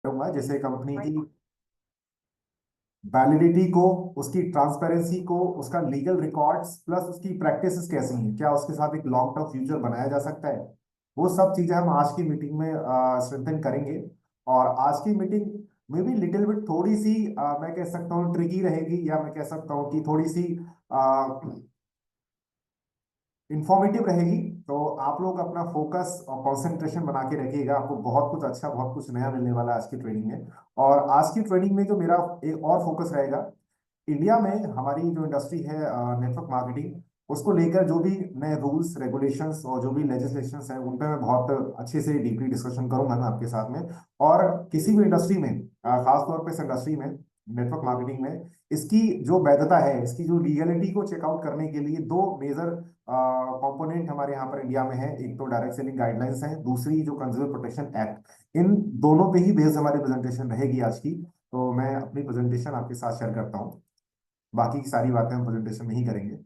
करूंगा, जैसे कंपनी की वैलिडिटी को, उसकी ट्रांसपेरेंसी को, उसका लीगल रिकॉर्ड्स प्लस उसकी प्रैक्टिसेस कैसी हैं, क्या उसके साथ एक लॉन्ग टर्म फ्यूचर बनाया जा सकता है। वो सब चीजें हम आज की मीटिंग में स्ट्रेंथन करेंगे। और आज की मीटिंग में भी लिटिल बिट थोड़ी सी मैं कह सकता हूँ ट्रिकी रहेगी, या मैं कह सकता हूँ कि थोड़ी सी इंफॉर्मेटिव रहेगी। तो आप लोग अपना फोकस और कंसंट्रेशन बना के रखिएगा, आपको बहुत कुछ अच्छा, बहुत कुछ नया मिलने वाला है आज की ट्रेनिंग में। और आज की ट्रेनिंग में जो मेरा एक और फोकस रहेगा, इंडिया में हमारी जो इंडस्ट्री है नेटवर्क मार्केटिंग, उसको लेकर जो भी नए रूल्स रेगुलेशंस और जो भी लेजिस्लेशंस हैं उन पे मैं बहुत अच्छे से डीपली डिस्कशन करूंगा मैं आपके साथ में। और किसी भी इंडस्ट्री में, खासतौर पर इस इंडस्ट्री में, नेटवर्क मार्केटिंग में, इसकी जो वैधता है, इसकी जो लीगलिटी को चेकआउट करने के लिए दो मेजर कंपोनेंट हमारे यहाँ पर इंडिया में है। एक तो डायरेक्ट सेलिंग गाइडलाइंस है, दूसरी जो कंज्यूमर प्रोटेक्शन एक्ट। इन दोनों पे ही बेस्ड हमारी प्रेजेंटेशन रहेगी आज की। तो मैं अपनी प्रेजेंटेशन आपके साथ शेयर करता हूँ, बाकी की सारी बातें हम प्रेजेंटेशन में ही करेंगे।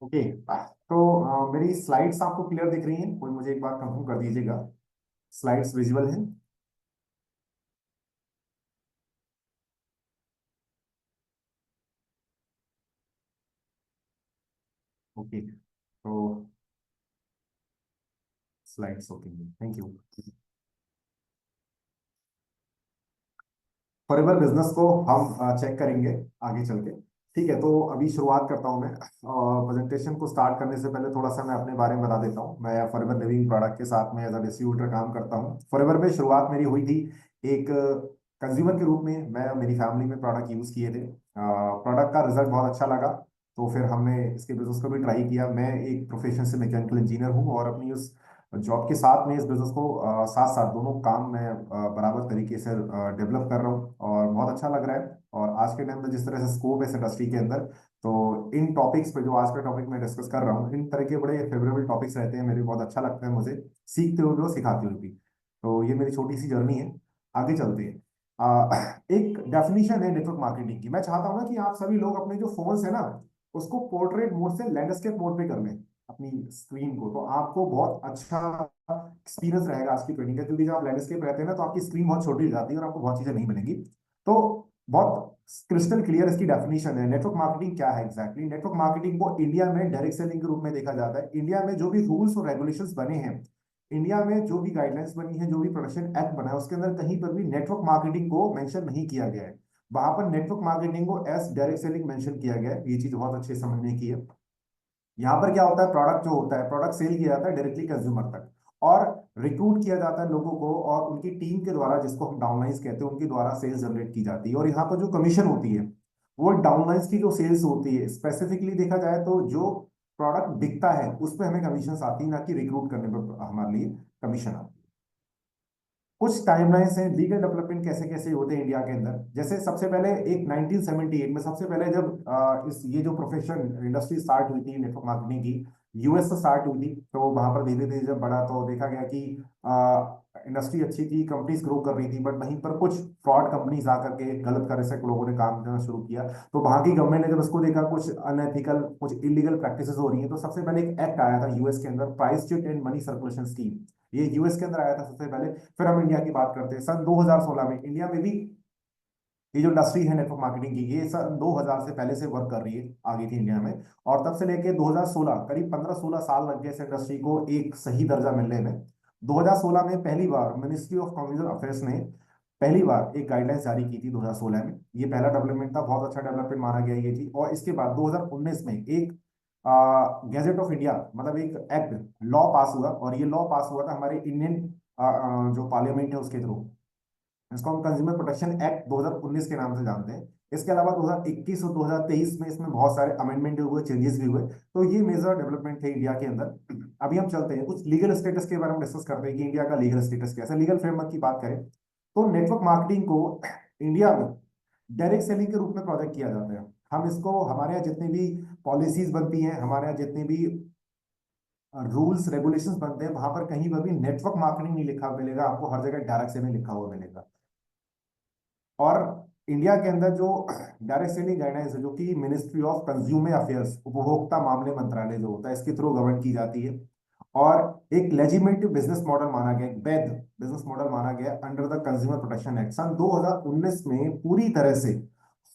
ओके, तो मेरी स्लाइड्स आपको क्लियर दिख रही हैं? कोई मुझे एक बार कंफर्म कर दीजिएगा, स्लाइड्स विजुअल हैं? ओके, तो slides okay, thank you. Forever business को हम चेक करेंगे आगे चल के। ठीक है, तो अभी शुरुआत करता हूं मैं। प्रेजेंटेशन को स्टार्ट करने से पहले थोड़ा सा मैं अपने बारे में बता देता हूँ। मैं फॉरएवर लिविंग प्रोडक्ट के साथ में एज अ डिस्ट्रीब्यूटर काम करता हूँ। फॉरएवर में शुरुआत मेरी हुई थी एक कंज्यूमर के रूप में। मैं मेरी फैमिली में प्रोडक्ट यूज किए थे, प्रोडक्ट का रिजल्ट बहुत अच्छा लगा, तो फिर हमने इसके बिजनेस को भी ट्राई किया। मैं एक प्रोफेशन से मैकेनिकल इंजीनियर हूँ, और अपनी उस जॉब के साथ में इस बिजनेस को साथ साथ दोनों काम मैं बराबर तरीके से डेवलप कर रहा हूँ, और बहुत अच्छा लग रहा है। और आज के टाइम में जिस तरह से स्कोप है इस इंडस्ट्री के अंदर, तो इन टॉपिक्स पे जो आज का टॉपिक मैं डिस्कस कर रहा हूँ, इन तरह के बड़े फेवरेबल टॉपिक्स रहते हैं मेरे, बहुत अच्छा लगता है मुझे, सीखते हुए भी और सिखाते हुए भी। तो ये मेरी छोटी सी जर्नी है। आगे चलते हैं। एक डेफिनेशन है नेटवर्क मार्केटिंग की। मैं चाहता हूँ ना कि आप सभी लोग अपने जो फोन्स है ना, उसको पोर्ट्रेट मोड से लैंडस्केप मोड पे कर लें अपनी स्क्रीन को, तो आपको बहुत अच्छा एक्सपीरियंस रहेगा आज की ट्रेनिंग का। क्योंकि जब आप लैंडस्केप रहते हैं ना, तो आपकी स्क्रीन बहुत छोटी हो जाती है और आपको बहुत चीजें नहीं मिलेंगी। तो बहुत क्रिस्टल क्लियर इसकी डेफिनेशन है। नेटवर्क मार्केटिंग क्या है एग्जैक्टली? नेटवर्क मार्केटिंग को इंडिया में डायरेक्ट सेलिंग के रूप में देखा जाता है। इंडिया में जो भी रूल्स और रेगुलेशंस बने हैं, इंडिया में जो भी गाइडलाइंस बनी है, जो भी प्रोडक्शन एक्ट बना है, उसके अंदर कहीं पर भी नेटवर्क मार्केटिंग को मेंशन नहीं किया गया है। वहां पर नेटवर्क मार्केटिंग को एज डायरेक्ट सेलिंग मेंशन किया गया है। ये चीज बहुत अच्छे से समझने की है। यहाँ पर क्या होता है, प्रोडक्ट जो होता है, प्रोडक्ट सेल किया जाता है डायरेक्टली कंज्यूमर तक, और रिक्रूट किया जाता है लोगों को, और उनकी टीम के द्वारा, जिसको हम डाउनलाइंस कहते हैं, उनके द्वारा सेल्स जनरेट की जाती है। और यहाँ पर जो कमीशन होती है, वो डाउनलाइंस की जो सेल्स होती है, स्पेसिफिकली देखा जाए तो जो प्रोडक्ट बिकता है उस पर हमें कमीशन आती है, ना कि रिक्रूट करने पर हमारे लिए कमीशन आती है। कुछ टाइमलाइंस हैं लीगल डेवलपमेंट कैसे कैसे होते हैं इंडिया के अंदर। जैसे सबसे पहले एक 1978 में, सबसे पहले जब इस ये जो प्रोफेशन इंडस्ट्री स्टार्ट हुई थी नेटवर्क मार्केटिंग की, यूएस से स्टार्ट हुई थी। तो वहां पर धीरे धीरे जब बढ़ा, तो देखा गया कि इंडस्ट्री अच्छी थी, कंपनीज ग्रो कर रही थी, बट वहीं पर कुछ फ्रॉड कंपनीज आकर के गलत तरह से लोगों ने काम करना शुरू किया। तो वहां की गवर्नमेंट ने जब इसको देखा कुछ अनएथिकल, कुछ इलीगल प्रैक्टिसेस हो रही हैं, तो सबसे पहले एक एक्ट आया था यूएस के अंदर, price chit and money circulation scheme. ये यूएस के अंदर आया था सबसे पहले। फिर हम इंडिया की बात करते हैं, सन 2016 में इंडिया में भी ये जो इंडस्ट्री है नेटवर्क मार्केटिंग की, ये सन 2000 से पहले से वर्क कर रही है, आ गई थी इंडिया में। और तब से लेके 2016, करीब 15-16 साल लग गए इस इंडस्ट्री को एक सही दर्जा मिलने में। 2016 में पहली बार मिनिस्ट्री ऑफ कॉमर्स अफेयर्स ने पहली बार एक गाइडलाइंस जारी की थी 2016 में। ये पहला डेवलपमेंट था, बहुत अच्छा डेवलपमेंट माना गया ये चीज। और इसके बाद 2019 में एक गैजेट ऑफ इंडिया, मतलब एक एक्ट, लॉ पास हुआ, और ये लॉ पास हुआ था हमारे इंडियन जो पार्लियामेंट है उसके थ्रू। इसको हम कंज्यूमर प्रोटेक्शन एक्ट 2019 के नाम से जानते हैं। इसके अलावा 2021 और 2023 में इसमें बहुत सारे अमेंडमेंट हुए, चेंजेस भी हुए। तो ये मेजर डेवलपमेंट थे इंडिया के अंदर। अभी हम चलते हैं कुछ लीगल स्टेटस के बारे में डिस्कस करते हैं कि इंडिया का लीगल स्टेटस कैसा है। लीगल फ्रेमवर्क की बात करें तो नेटवर्क मार्केटिंग को इंडिया में डायरेक्ट सेलिंग के रूप में प्रोजेक्ट किया जाता है। हम इसको, हमारे यहाँ जितनी भी पॉलिसीज बनती हैं, हमारे यहाँ जितनी भी रूल्स रेगुलेशंस बनते हैं, वहां पर कहीं पर भी नेटवर्क मार्केटिंग नहीं लिखा मिलेगा आपको, हर जगह डायरेक्ट सेलिंग लिखा हुआ मिलेगा। और इंडिया के अंदर जो डायरेक्ट सेलिंग गाइडलाइंस है, जो कि मिनिस्ट्री ऑफ कंज्यूमर अफेयर्स, उपभोक्ता मामले मंत्रालय जो होता है, इसके थ्रू गवर्न की जाती है। और एक लेजिटिमेट बिजनेस मॉडल माना गया, एक वैध बिजनेस मॉडल माना गया under the consumer protection act सन 2019 में, पूरी तरह से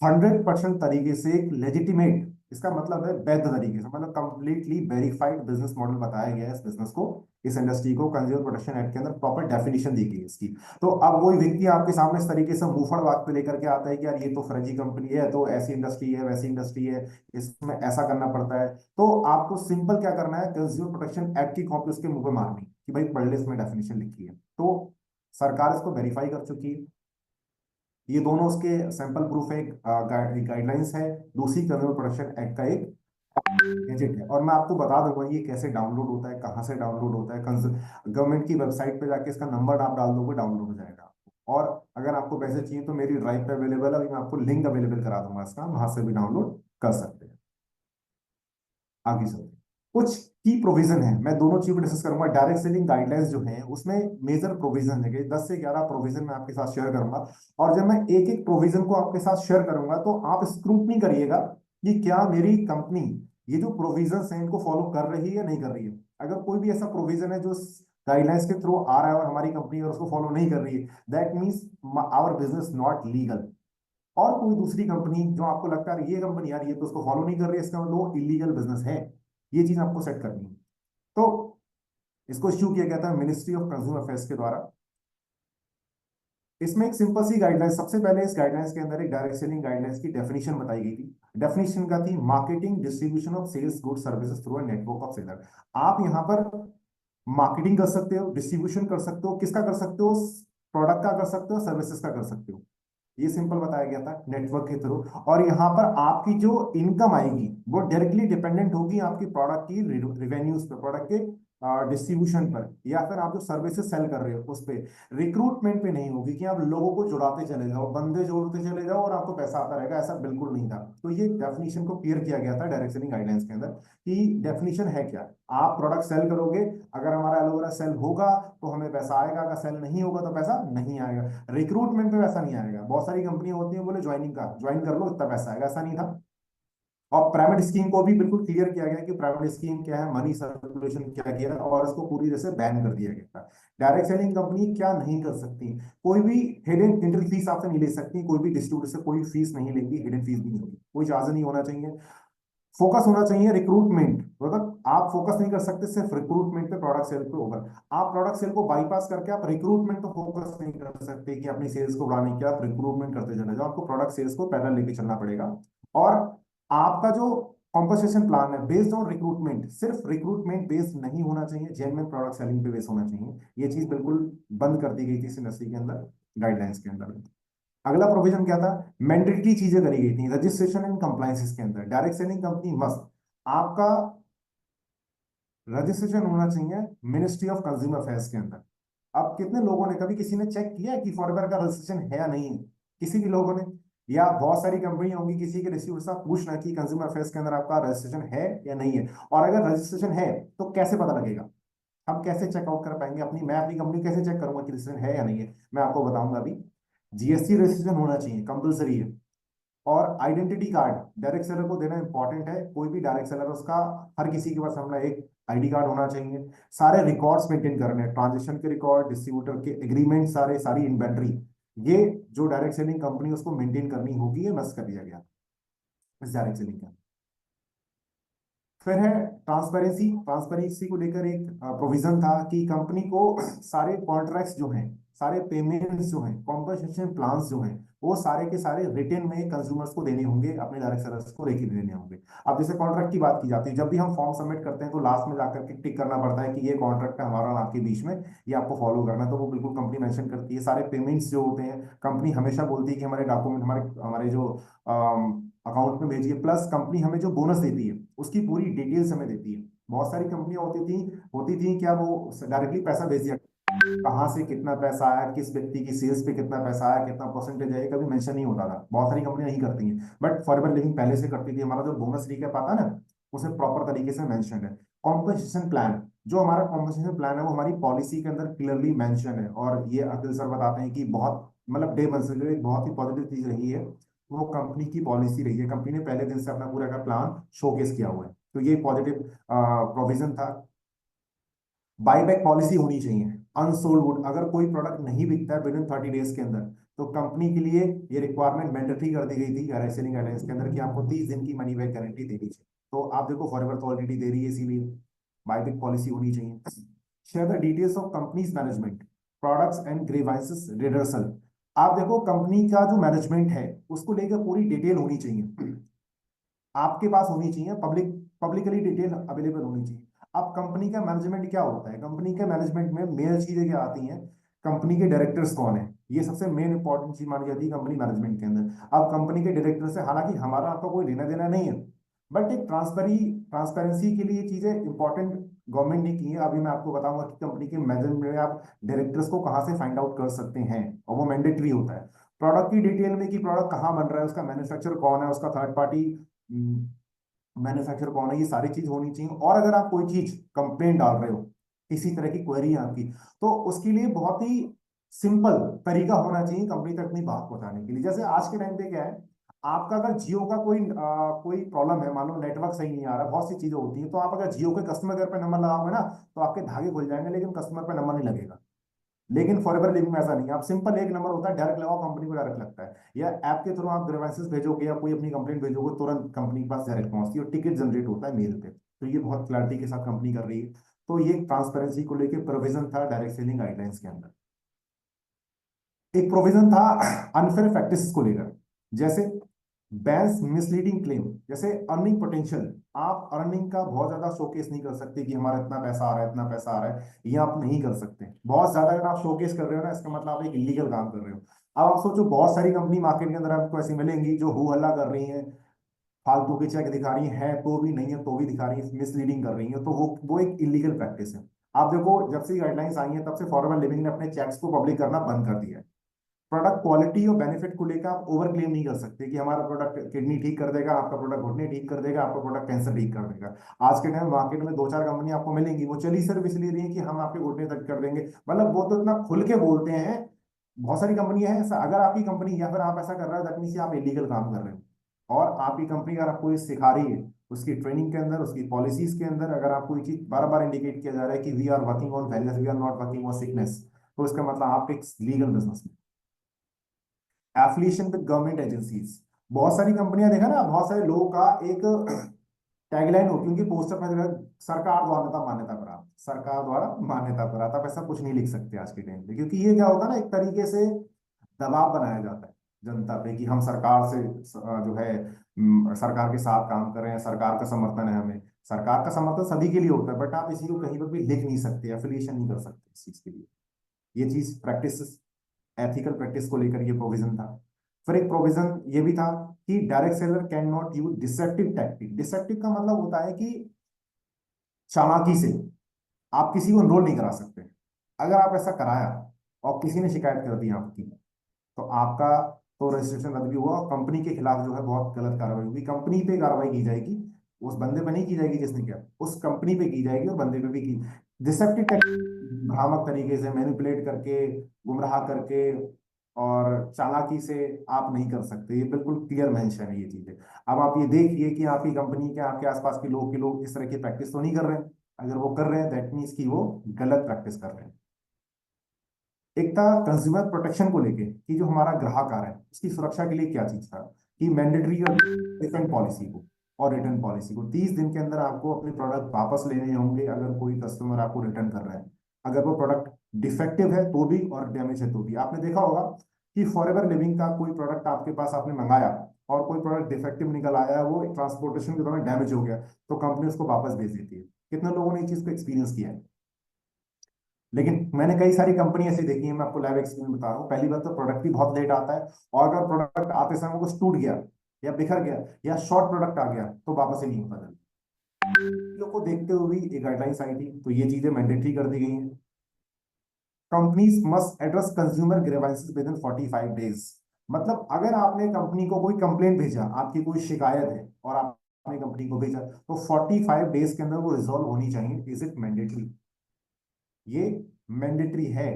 100% तरीके से एक लेजिटिमेट, इसका मतलब है वैध तरीके से, मतलब कंप्लीटली वेरीफाइड बिजनेस मॉडल बताया गया है इस बिजनेस को, इस इंडस्ट्री को। कंज्यूमर प्रोटेक्शन एक्ट के अंदर प्रॉपर डेफिनेशन दी गई है इसकी। तो अब वही व्यक्ति आपके सामने इस तरीके से मुंहफड़ बात पे लेकर के आता है कि यार ये तो फर्जी कंपनी है, तो ऐसी इंडस्ट्री है, वैसी इंडस्ट्री है, इसमें ऐसा करना पड़ता है, तो आपको सिंपल क्या करना है, कंज्यूमर प्रोटेक्शन एक्ट की कॉपी उसके मुंह पे मारनी कि भाई पढ़ ले, इसमें डेफिनेशन लिखी है। तो सरकार इसको वेरीफाई कर चुकी है। ये दोनों उसके सैंपल प्रूफ है, एक गाइडलाइंस है, दूसरी कंज्यूमर प्रोटेक्शन एक्ट का एक गैजेट है। और मैं आपको बता दूंगा ये कैसे डाउनलोड होता है, कहाँ से डाउनलोड होता है। गवर्नमेंट की वेबसाइट पे जाके इसका नंबर आप डाल दोगे, डाउनलोड हो जाएगा। और अगर आपको पैसे चाहिए तो मेरी ड्राइव पे अवेलेबल है, अभी मैं आपको लिंक अवेलेबल करा दूंगा इसका, वहां से भी डाउनलोड कर सकते हैं। आगे चलते हैं। कुछ की प्रोविजन है, मैं दोनों चीज डिस्कस करूंगा। डायरेक्ट सेलिंग गाइडलाइंस जो है उसमें मेजर प्रोविजन है, 10 से 11 प्रोविजन मैं आपके साथ शेयर करूंगा। और जब मैं एक एक प्रोविजन को आपके साथ शेयर करूंगा तो आप स्क्रूटनी करिएगा कि क्या मेरी कंपनी ये जो प्रोविजन है इनको फॉलो कर रही है या नहीं कर रही है। अगर कोई भी ऐसा प्रोविजन है जो गाइडलाइंस के थ्रू आ रहा है और हमारी कंपनी और उसको फॉलो नहीं कर रही है, that means our business not legal. और कोई दूसरी कंपनी जो आपको लगता है ये कंपनी यार ये तो उसको फॉलो नहीं कर रही है, इसका मतलब वो इलीगल बिजनेस है, ये चीज आपको सेट करनी है। तो इसको इश्यू किया गया था मिनिस्ट्री ऑफ कंज्यूमर अफेयर्स के द्वारा। इसमें एक सिंपल सी गाइडलाइन, सबसे पहले इस गाइडलाइंस के अंदर एक डायरेक्ट सेलिंग गाइडलाइंस की डेफिनेशन बताई गई थी। डेफिनेशन का थी marketing distribution of sales good services through a network of seller. आप यहाँ पर मार्केटिंग कर सकते हो, डिस्ट्रीब्यूशन कर सकते हो, किसका कर सकते हो, प्रोडक्ट का कर सकते हो, सर्विसेज का कर सकते हो। ये सिंपल बताया गया था नेटवर्क के थ्रू। और यहाँ पर आपकी जो इनकम आएगी वो डायरेक्टली डिपेंडेंट होगी आपकी प्रोडक्ट की रिवेन्यूज पे, प्रोडक्ट के डिस्ट्रीब्यूशन पर, या फिर आप जो सर्विसेज सेल कर रहे हो उस पे। रिक्रूटमेंट पे नहीं होगी कि आप लोगों को जुड़ाते चले जाओ, बंदे जोड़ते चले जाओ और आपको पैसा आता रहेगा, ऐसा बिल्कुल नहीं था। तो ये डेफिनेशन को क्लियर किया गया था डायरेक्ट सेलिंग गाइडलाइंस के अंदर कि डेफिनेशन है क्या। आप प्रोडक्ट सेल करोगे, अगर हमारा एलोवेरा सेल होगा तो हमें पैसा आएगा, अगर सेल नहीं होगा तो पैसा नहीं आएगा। रिक्रूटमेंट पे पैसा नहीं आएगा। बहुत सारी कंपनियां होती हैं बोले ज्वाइनिंग का, ज्वाइन कर लो इतना पैसा आएगा, ऐसा नहीं था। और प्राइवेट स्कीम को भी बिल्कुल क्लियर किया गया कि प्राइवेट स्कीम क्या है, मनी सर्कुलेशन क्या किया है, और इसको पूरी तरह से बैन कर दिया गया था। डायरेक्ट सेलिंग कंपनी क्या नहीं कर सकती, कोई भी हिडन एंट्री फीस आपसे नहीं ले सकती, कोई भी डिस्ट्रीब्यूटर से कोई फीस नहीं लेंगी, हिडन फीस भी नहीं होगी, कोई चार्ज नहीं होना चाहिए। फोकस होना चाहिए रिक्रूटमेंट, मतलब आप फोकस नहीं कर सकते सिर्फ रिक्रूटमेंट पे, प्रोडक्ट सेल पे ओवर। आप प्रोडक्ट सेल को बाईपास करके आप रिक्रूटमेंट पे फोकस नहीं कर सकते कि अपनी सेल्स को बढ़ाने के, आप रिक्रूटमेंट करते चले जाओ, आपको प्रोडक्ट सेल्स को पैदल लेके चलना पड़ेगा। और आपका जो कॉम्पनसेशन प्लान है बेस्ड ऑन रिक्रूटमेंट, सिर्फ रिक्रूटमेंट बेस्ड नहीं होना चाहिए, जेन्युइन प्रोडक्ट सेलिंग पे बेस्ड होना चाहिए। ये चीज बिल्कुल बंद कर दी गई थी इस इंडस्ट्री के अंदर, गाइडलाइंस के अंदर। अगला प्रोविजन क्या था, मैंडेटरी चीजें करी गई थी रजिस्ट्रेशन एंड कंप्लायंसेस के अंदर। डायरेक्ट सेलिंग कंपनी मस्ट, आपका रजिस्ट्रेशन होना चाहिए मिनिस्ट्री ऑफ कंज्यूमर अफेयर्स के अंदर। अब कितने लोगों ने, कभी किसी ने चेक किया है कि फॉरएवर का रजिस्ट्रेशन है या नहीं है, किसी भी लोगों ने? या बहुत सारी कंपनी होंगी, किसी के डिस्ट्रीब्यूटर से पूछना कि कंज्यूमर अफेयर्स के अंदर आपका रजिस्ट्रेशन है या नहीं है, और अगर रजिस्ट्रेशन है तो कैसे पता लगेगा, हम कैसे चेकआउट कर पाएंगे अपनी, मैं अपनी कंपनी कैसे चेक करूंगा कि रजिस्ट्रेशन है या नहीं है, मैं आपको बताऊंगा अभी। जीएसटी रजिस्ट्रेशन होना चाहिए, कंपलसरी है। और आइडेंटिटी कार्ड डायरेक्ट सेलर को देना इंपॉर्टेंट है, कोई भी डायरेक्ट सेलर उसका, हर किसी के पास अपना एक आईडी कार्ड होना चाहिए। सारे रिकॉर्ड्स मेंटेन करने हैं, ट्रांजेक्शन के रिकॉर्ड, डिस्ट्रीब्यूटर के एग्रीमेंट, सारे सारी इन्वेंट्री, ये जो डायरेक्ट सेलिंग कंपनी उसको मेंटेन करनी होगी, ये मस्ट कर दिया गया इस डायरेक्ट सेलिंग का। फिर है ट्रांसपेरेंसी। ट्रांसपेरेंसी को लेकर एक प्रोविजन था कि कंपनी को सारे कॉन्ट्रैक्ट्स जो हैं, सारे पेमेंट्स जो हैं, कॉम्पनसेशन प्लान्स जो हैं, वो सारे के सारे रिटर्न में कंज्यूमर्स को देने होंगे, अपने डायरेक्ट सेलर्स को लेके देने होंगे। अब जैसे कॉन्ट्रैक्ट की बात की जाती है, जब भी हम फॉर्म सबमिट करते हैं तो लास्ट में जाकर के टिक करना पड़ता है कि ये कॉन्ट्रैक्ट है हमारा और आपके बीच में, ये आपको फॉलो करना है। तो वो बिल्कुल कंपनी मेंशन करती है। सारे पेमेंट्स जो होते हैं कंपनी हमेशा बोलती है कि हमारे डॉक्यूमेंट, हमारे हमारे जो अकाउंट में भेजिए, प्लस कंपनी हमें जो बोनस देती है उसकी पूरी डिटेल्स हमें देती है। बहुत सारी कंपनियां होती थी क्या, वो डायरेक्टली पैसा भेज दिया, कहाँ से कितना पैसा आया, किस व्यक्ति की सेल्स पे कितना पैसा आया, कितना परसेंटेज है, कभी मेंशन नहीं होता था। बहुत सारी कंपनियां नहीं करती हैं, बट फॉरएवर लिविंग पहले से करती थी। हमारा जो बोनस रिकैप आता है ना, उसे प्रॉपर तरीके से मेंशन है। कॉम्पनसेशन प्लान, जो हमारा कॉम्पनसेशन प्लान है वो हमारी पॉलिसी के अंदर क्लियरली मेंशन है। और ये अखिल सर बताते हैं कि बहुत मतलब डे वन से जो एक बहुत ही पॉजिटिव चीज रही है, वो कंपनी की पॉलिसी रही है। कंपनी ने पहले दिन से अपना पूरा का प्लान शोकेस किया हुआ है, तो ये पॉजिटिव प्रोविजन था। बाईबैक पॉलिसी होनी चाहिए। अनसोल्ड गुड, अगर कोई प्रोडक्ट नहीं बिकता है विद इन 30 डेज के अंदर, तो कंपनी के लिए ये रिक्वायरमेंट मैंडेटरी कर दी गई थी सेलिंग गाइडेंस के अंदर कि आपको 30 दिन की मनी बैक गारंटी देनी चाहिए। तो आप देखो फॉरएवर तो ऑलरेडी दे रही है, इसीलिए बाईबैक पॉलिसी होनी चाहिए। Share the details of companies management, products and grievances redressal. आप देखो कंपनी का जो मैनेजमेंट है उसको लेकर पूरी डिटेल होनी चाहिए, आपके पास होनी चाहिए, पब्लिकली डिटेल अवेलेबल होनी चाहिए। अब कंपनी का मैनेजमेंट क्या होता है, कंपनी के मैनेजमेंट में मेन चीजें क्या आती हैं, कंपनी के डायरेक्टर्स कौन है, ये सबसे मेन इंपॉर्टेंट चीज मानी जाती है कंपनी मैनेजमेंट के अंदर। अब कंपनी के डायरेक्टर से हालांकि हमारा आपका कोई लेना देना नहीं है, बट एक ट्रांसपेरेंसी के लिए चीजें इंपॉर्टेंट गवर्नमेंट ने की है। अभी मैं आपको बताऊंगा कि कंपनी के मैनेजमेंट में आप डायरेक्टर्स को कहाँ से फाइंड आउट कर सकते हैं, और वो मैंडेटरी होता है। प्रोडक्ट की डिटेल में कि प्रोडक्ट कहाँ बन रहा है, उसका मैन्युफैक्चर कौन है, उसका थर्ड पार्टी मैन्युफैक्चर कौन है, ये सारी चीज होनी चाहिए। और अगर आप कोई चीज कंप्लेंट डाल रहे हो, किसी तरह की क्वेरी है आपकी, तो उसके लिए बहुत ही सिंपल तरीका होना चाहिए कंपनी तक अपनी बात पहुंचाने के लिए। जैसे आज के टाइम पे क्या है, आपका अगर जियो का कोई प्रॉब्लम है, मान लो नेटवर्क सही नहीं आ रहा, बहुत सी चीजें होती हैं, तो आप अगर जियो के कस्टमर केयर पे नंबर लगाओगे ना, तो आपके धागे खुल जाएंगे, लेकिन कस्टमर पे नंबर नहीं लगेगा। लेकिन फॉरएवर लिविंग में ऐसा नहीं है, आप सिंपल एक नंबर होता है, डायरेक्ट लगाओ, कंपनी को डायरेक्ट लगता है। या ऐप के थ्रू आप ग्रीवेंसेस भेजोगे या कोई अपनी कंप्लेंट भेजोगे, तुरंत कंपनी के पास डायरेक्ट पहुंचती है और टिकट जनरेट होता है मेल पे। तो ये बहुत क्लैरिटी के साथ कंपनी कर रही है। तो ये ट्रांसपेरेंसी को लेकर प्रोविजन था डायरेक्ट सेलिंग गाइडलाइंस के अंदर। एक प्रोविजन था अनफेयर प्रैक्टिस को लेकर, जैसे बैंस मिसलीडिंग क्लेम, जैसे अर्निंग पोटेंशियल। आप अर्निंग का बहुत ज्यादा शोकेस नहीं कर सकते कि हमारा इतना पैसा आ रहा है, इतना पैसा आ रहा है, ये आप नहीं कर सकते। बहुत ज्यादा अगर आप शोकेस कर रहे हो ना, इसका मतलब आप एक इलीगल काम कर रहे हो। अब आप सोचो, बहुत सारी कंपनी मार्केट के अंदर आपको ऐसी मिलेंगी जो हु हल्ला कर रही हैं, फालतू के चेक दिखा रही हैं, तो भी नहीं है तो भी दिखा रही है, मिसलीडिंग कर रही है, तो वो एक इलीगल प्रैक्टिस है। आप देखो, जब से गाइडलाइंस आई हैं तब से फॉरवर्ड लिविंग ने अपने चेक्स को पब्लिक करना बंद कर दिया है। प्रोडक्ट क्वालिटी और बेनिफिट को लेकर आप ओवर क्लेम नहीं कर सकते कि हमारा प्रोडक्ट किडनी ठीक कर देगा, आपका प्रोडक्ट घुटने ठीक कर देगा, आपका प्रोडक्ट कैंसर ठीक कर देगा। आज के टाइम मार्केट में दो चार कंपनी आपको मिलेंगी, वो चली सिर्फ इसलिए रही है कि हम आपके घुटने तक कर देंगे, मतलब वो तो इतना खुल के बोलते हैं। बहुत सारी कंपनियां हैं ऐसा, अगर आपकी कंपनी या फिर आप ऐसा कर रहे हो, दैट मीन्स आप इलीगल काम कर रहे हो। और आपकी कंपनी अगर आपको ये सिखा रही है, उसकी ट्रेनिंग के अंदर, उसकी पॉलिसीज के अंदर, अगर आपको ये चीज बार बार इंडिकेट किया जा रहा है कि we are working on wellness, we are not working on sickness, तो इसका मतलब आप एक लीगल बिजनेस में। एफिलिएशन विद गवर्नमेंट एजेंसीज, बहुत सारी कंपनियां देखा ना, बहुत सारे लोगों का एक टैगलाइन होती है उनकी पोस्टर पर, सरकार द्वारा मान्यता प्राप्त, सरकार द्वारा मान्यता प्राप्त। आप ऐसा कुछ नहीं लिख सकते आज के टाइम पे, क्योंकि ये क्या होता है ना, एक तरीके से दबाव बनाया जाता है जनता पे कि हम सरकार से जो है सरकार के साथ काम कर रहे हैं, सरकार का समर्थन है हमें। सरकार का समर्थन सभी के लिए होता है, बट आप इसी को कहीं पर भी लिख नहीं सकते, एफिलिएशन नहीं कर सकते इस चीज के लिए। ये चीज प्रैक्टिस, एथिकल प्रैक्टिस को लेकर ये प्रोविजन था। फिर एक प्रोविजन ये भी था कि direct seller can not use deceptive tactic. Deceptive का मतलब होता है कि चालाकी से आप किसी को एनरोल नहीं करा सकते। अगर आप ऐसा कराया और किसी ने शिकायत कर दी आपकी, तो आपका तो रजिस्ट्रेशन रद्द भी हुआ, और कंपनी के खिलाफ जो है बहुत गलत कार्रवाई होगी, कंपनी पे कार्रवाई की जाएगी। उस बंदे पे नहीं की जाएगी जिसने किया, उस कंपनी पे की जाएगी, और बंदे पे भी की। डिसेप्टिव भ्रामक तरीके से मैनिपुलेट करके, गुमराह करके और चालाकी से आप नहीं कर सकते, ये बिल्कुल क्लियर मेंशन है ये चीजें। अब आप ये देखिए कि आपकी कंपनी के आपके आसपास के लोग इस तरह की प्रैक्टिस तो नहीं कर रहे हैं। अगर वो कर रहे हैं, दैट मीन्स कि वो गलत प्रैक्टिस कर रहे हैं। एक था कंज्यूमर प्रोटेक्शन को लेके कि जो हमारा ग्राहक आ रहा है उसकी सुरक्षा के लिए क्या चीज था, कि मैंडेटरी और रिफंड पॉलिसी को, और रिटर्न पॉलिसी को 30 दिन के अंदर आपको अपने प्रोडक्ट वापस लेने होंगे अगर कोई कस्टमर आपको रिटर्न कर रहा है। अगर वो प्रोडक्ट डिफेक्टिव है तो भी और डैमेज है तो भी। आपने देखा होगा कि फॉरएवर लिविंग का कोई प्रोडक्ट आपके पास आपने मंगाया और कोई प्रोडक्ट डिफेक्टिव निकल आया, वो ट्रांसपोर्टेशन के दौरान डैमेज हो गया, तो कंपनी उसको वापस भेज देती है। कितने लोगों ने इस चीज को एक्सपीरियंस किया है? लेकिन मैंने कई सारी कंपनी ऐसी देखी है, मैं आपको लाइव एक्सपीरियंस बता रहा हूँ। पहली बात तो प्रोडक्ट भी बहुत लेट आता है, और अगर प्रोडक्ट आते समय कुछ टूट गया या बिखर गया या शॉर्ट प्रोडक्ट आ गया तो वापस ही नहीं होता जल्दी। लोग को देखते हुए भी एक गाइडलाइंस आई थी, तो ये चीजें मैंडेटरी कर दी गई हैं। Companies must address consumer grievances with in 45 days. मतलब अगर आपने कंपनी को कोई कंप्लेंट भेजा, आपकी कोई शिकायत है और आपने कंपनी को भेजा, तो 45 डेज के अंदर वो रिजॉल्व होनी चाहिए। Is it mandatory? ये मैंडेटरी है।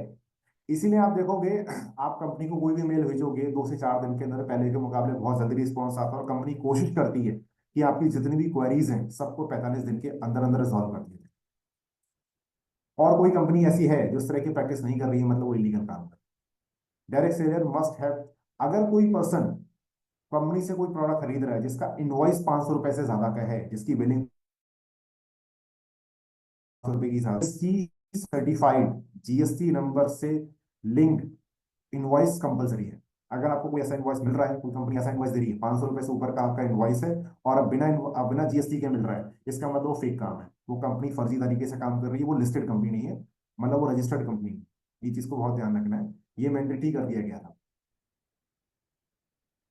इसीलिए आप देखोगे, आप कंपनी को कोई भी मेल भेजोगे 2 से 4 दिन के अंदर, पहले के मुकाबले बहुत जल्दी रिस्पॉन्स आता है, और कंपनी कोशिश करती है कि आपकी जितनी भी क्वेरीज हैं सबको 45 दिन के अंदर अंदर रिजॉल्व कर दिया जाए। और कोई कंपनी ऐसी है जो इस तरह की प्रैक्टिस नहीं कर रही है, मतलब वो इलीगल काम कर। डायरेक्ट सेलर मस्ट हैव, अगर कोई पर्सन कंपनी से कोई प्रोडक्ट खरीद रहा है जिसका इनवॉइस 500 रुपए से ज्यादा का है, जिसकी बिलिंग रुपए की सर्टिफाइड जीएसटी नंबर से लिंक इनवॉइस कंपलसरी है। अगर आपको कोई ऐसा इनवॉइस मिल रहा है, कोई कंपनी ऐसा इनवॉइस दे रही है 500 रुपए से ऊपर का आपका इनवॉइस है, और अब बिना जीएसटी के मिल रहा है, इसका मतलब वो फेक काम है, वो कंपनी फर्जी तरीके से काम कर रही है, वो लिस्टेड कंपनी नहीं है, मतलब वो रजिस्टर्ड कंपनी है। ये चीज को बहुत ध्यान रखना है। ये मैंडेटरी कर दिया गया था।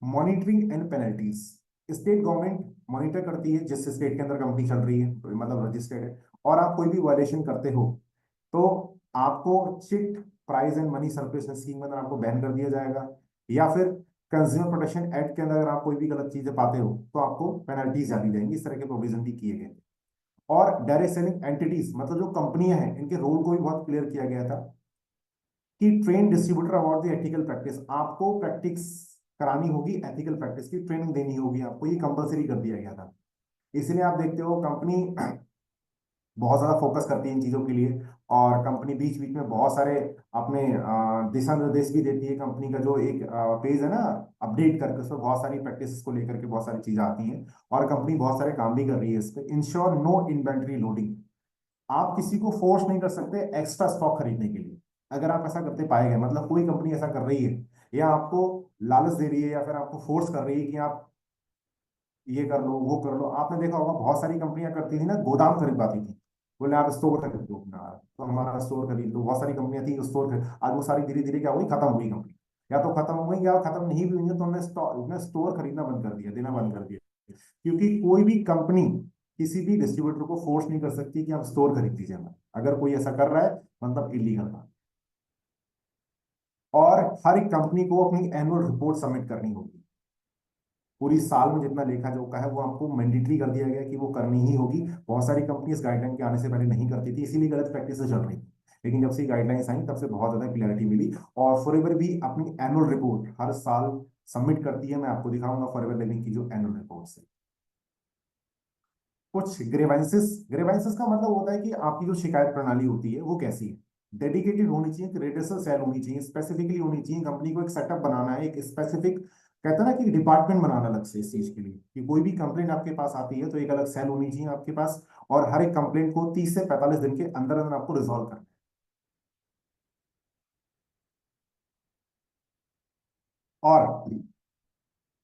Monitoring and penalties, state government monitor करती है जिस स्टेट के अंदर कंपनी चल रही है, तो मतलब रजिस्टर्ड है, और आप कोई भी वायलेशन करते हो तो आपको chit price and money circulation scheme के अंदर आपको बैन कर दिया जाएगा, या फिर कंज्यूमर प्रोटेक्शन एक्ट के अंदर अगर आप कोई भी गलत चीजें पाते हो तो आपको पेनल्टीज डाली जाएंगी। इस तरह के प्रोविजन भी किए गए। और डायरेक्ट सेलिंग एंटिटीज, मतलब जो कंपनियां हैं, इनके रोल को भी बहुत क्लियर किया गया था कि train distributor about the ethical practice, आपको प्रैक्टिस करानी होगी, एथिकल प्रैक्टिस की ट्रेनिंग देनी होगी आपको, ये कंपलसरी कर दिया गया था। इसलिए आप देखते हो कंपनी बहुत ज्यादा फोकस करती है इन चीजों के लिए, और कंपनी बीच बीच में बहुत सारे अपने दिशा निर्देश भी देती है। कंपनी का जो एक पेज है ना, अपडेट करके, उसमें बहुत सारी प्रैक्टिस को लेकर के बहुत सारी चीजें आती हैं, और कंपनी बहुत सारे काम भी कर रही है इस पे। इंश्योर नो इन्वेंट्री लोडिंग, आप किसी को फोर्स नहीं कर सकते एक्स्ट्रा स्टॉक खरीदने के लिए। अगर आप ऐसा करते पाए गए, मतलब कोई कंपनी ऐसा कर रही है या आपको लालच दे रही है या फिर आपको फोर्स कर रही है कि आप ये कर लो वो कर लो। आपने देखा होगा बहुत सारी कंपनियां करती थी ना, गोदाम खरीदवाती थी, बोले आप स्टोर खरीद लो अपना, तो हमारा स्टोर खरीद लो। बहुत सारी कंपनियां थी स्टोर खरीद, आज वो सारी धीरे धीरे क्या हुई, खत्म हुई कंपनी। या तो खत्म हो गई, या खत्म नहीं भी हुई है तो उन्होंने स्टोर खरीदना बंद कर दिया, देना बंद कर दिया। क्योंकि कोई भी कंपनी किसी भी डिस्ट्रीब्यूटर को फोर्स नहीं कर सकती कि आप स्टोर खरीद दीजिए हमें। अगर कोई ऐसा कर रहा है मतलब इलीगल था। और हर एक कंपनी को अपनी एनुअल रिपोर्ट सबमिट करनी होगी। पूरी साल में जितना लेखा जोखा है वो आपको मैंडेटरी कर दिया गया कि वो करनी ही होगी। बहुत सारी कंपनी इस गाइडलाइन के आने से पहले नहीं करती थी, इसीलिए गलत प्रैक्टिस चल रही थी। लेकिन जब से गाइडलाइंस आई तब से बहुत ज्यादा क्लैरिटी मिली। और फॉरएवर भी अपनी एनुअल रिपोर्ट हर साल सबमिट करती है। मैं आपको दिखाऊंगा फॉरएवर लिविंग की जो एनुअल रिपोर्ट है। कुछ ग्रेवेंसेस, ग्रेवेंसेस का मतलब होता है कि आपकी जो शिकायत प्रणाली होती है वो कैसी है। डेडिकेटेड होनी चाहिए, रेडिसल सेल होनी चाहिए, स्पेसिफिकली होनी चाहिए। कंपनी को एक सेटअप बनाना है, एक स्पेसिफिक, कहते हैं ना कि डिपार्टमेंट बनाना अलग से इस चीज के लिए, कि कोई भी कंप्लेंट आपके पास आती है तो एक अलग सेल होनी चाहिए आपके पास, और हर एक कंप्लेंट को 30 से 45 दिन के अंदर अंदर आपको रिजॉल्व करना है। और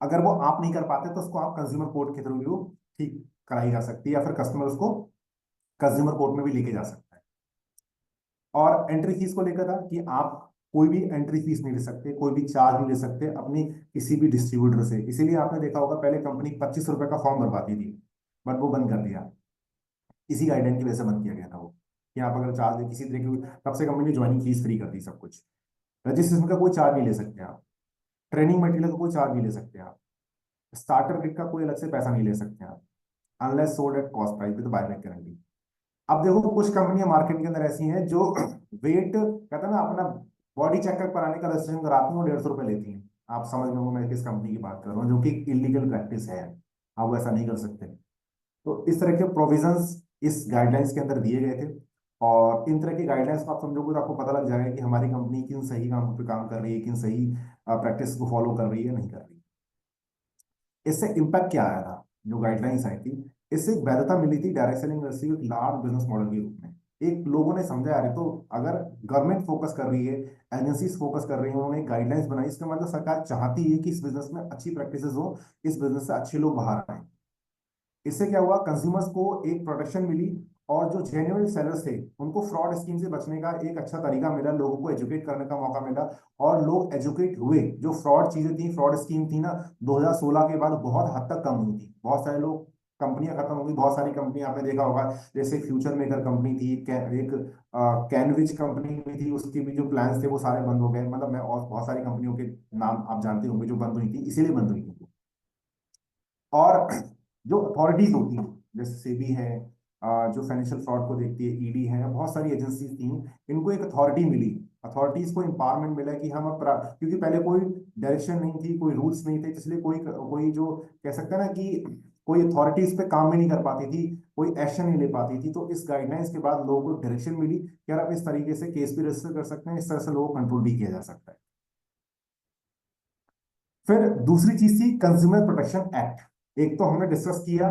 अगर वो आप नहीं कर पाते तो उसको आप कंज्यूमर कोर्ट के थ्रू भी वो ठीक कराई जा सकती है, या फिर कस्टमर उसको कंज्यूमर कोर्ट में भी लेके जा सकता है। और एंट्री फीस को लेकर था कि आप कोई भी एंट्री फीस नहीं ले सकते, कोई भी चार्ज नहीं ले सकते अपनी किसी भी डिस्ट्रीब्यूटर से। इसीलिए आपने देखा होगा पहले कंपनी 25 रुपए का फॉर्म भरवाती थी, बट वो बंद कर दिया। इसी गाइडलाइन की वजह से बंद किया गया था वो, कि आप अगर चार्ज किसी तरह की, तब से कंपनी ने ज्वाइनिंग फीस फ्री कर दी सब कुछ। रजिस्ट्रेशन का कोई चार्ज नहीं ले सकते आप, ट्रेनिंग मटेरियल का कोई चार्ज नहीं ले सकते आप, स्टार्टर किट का कोई अलग से पैसा नहीं ले सकते आप, unless sold at cost price with buyback guarantee. अब देखो कुछ कंपनियां मार्केट के अंदर ऐसी हैं जो वेट, कहते हैं ना, अपना बॉडी चेकअप कराने का रजिस्ट्रेशन कराती हैं, वो 150 रुपए लेती हैं। आप समझ रहे हो मैं किस कंपनी की बात कर रहा हूँ, जो कि इलीगल प्रैक्टिस है। आप वो ऐसा नहीं कर सकते। तो इस तरह के प्रोविजंस इस गाइडलाइंस के अंदर दिए गए थे। और इन तरह की गाइडलाइंस को आप समझोगे तो आपको पता लग जाएगा कि हमारी कंपनी किन सही कामों पे काम कर रही है, किन सही प्रैक्टिस को फॉलो कर रही है, नहीं कर रही। इससे इम्पैक्ट क्या आया था, जो गाइडलाइंस आई थी, इससे एक वैधता मिली थी डायरेक्ट सेलिंग इंडस्ट्री को एक लार्ज बिजनेस मॉडल के रूप में। एक लोगों ने समझा यार, तो अगर गवर्नमेंट फोकस कर रही है, एजेंसीज फोकस कर रही है, उन्होंने गाइडलाइंस बनाई, इसका मतलब सरकार चाहती है कि इस बिजनेस में अच्छी प्रैक्टिसेस हो, इस बिजनेस से अच्छे लोग बाहर आए। इससे क्या हुआ, कंज्यूमर्स को एक प्रोटेक्शन मिली, और जो जेन्युइन सेलर्स थे उनको फ्रॉड स्कीम से बचने का एक अच्छा तरीका मिला, लोगों को एजुकेट करने का मौका मिला, और लोग एजुकेट हुए। जो फ्रॉड चीजें थी, फ्रॉड स्कीम थी ना, 2016 के बाद बहुत हद तक कम हुई थी। बहुत सारे लोग, कंपनियां खत्म हो गई, बहुत सारी कंपनियां आपने देखा होगा, जैसे फ्यूचर मेकर कंपनी थी, एक कैनविच कंपनी भी थी, उसके भी जो प्लान्स थे वो सारे बंद हो गए। मतलब मैं, और बहुत सारी कंपनियों के नाम आप जानते होंगे जो बंद हुई थी, इसीलिए बंद हुई थी। और जो अथॉरिटीज होती हैं, जैसे सेबी है, जो फाइनेंशियल फ्रॉड को देखती है, ईडी है, बहुत सारी एजेंसीज थी, इनको एक अथॉरिटी मिली। अथॉरिटीज को एम्पावरमेंट मिला कि हम अब क्योंकि पहले कोई डायरेक्शन नहीं थी, कोई रूल्स नहीं थे, इसलिए कोई कोई जो कह सकता है ना कि कोई अथॉरिटी इस पे काम भी नहीं कर पाती थी, कोई एक्शन नहीं ले पाती थी। तो इस गाइडलाइंस के बाद लोगों को डायरेक्शन मिली कि यार आप इस तरीके से केस भी रजिस्टर कर सकते हैं, इस तरह से लोगों को कंट्रोल भी किया जा सकता है। फिर दूसरी चीज थी कंज्यूमर प्रोटेक्शन एक्ट। एक तो हमने डिस्कस किया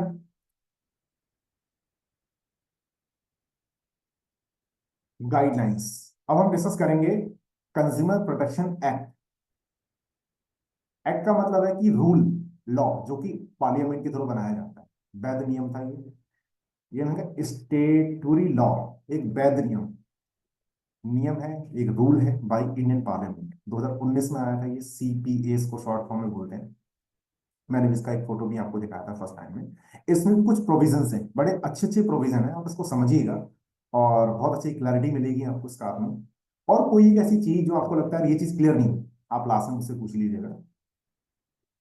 गाइडलाइंस, अब हम डिस्कस करेंगे कंज्यूमर प्रोटेक्शन एक्ट। एक्ट का मतलब है कि रूल, लॉ, जो कि पार्लियामेंट के थ्रू बनाया जाता है। वैध नियम था ये ना, स्टेटूरी लॉ, एक वैध नियम, नियम है, एक रूल है बाई इंडियन पार्लियामेंट। 2019 में आया था ये, सीपीए इसको शॉर्ट फॉर्म में बोलते हैं। मैंने भी इसका एक फोटो भी आपको दिखाया था फर्स्ट टाइम में। इसमें कुछ प्रोविजंस हैं, बड़े अच्छे अच्छे प्रोविजन हैं, आप इसको समझिएगा और बहुत अच्छी क्लैरिटी मिलेगी आपको इस कार में। और कोई एक ऐसी चीज जो आपको लगता है ये चीज क्लियर नहीं, आप लास्ट में मुझसे पूछ लीजिएगा।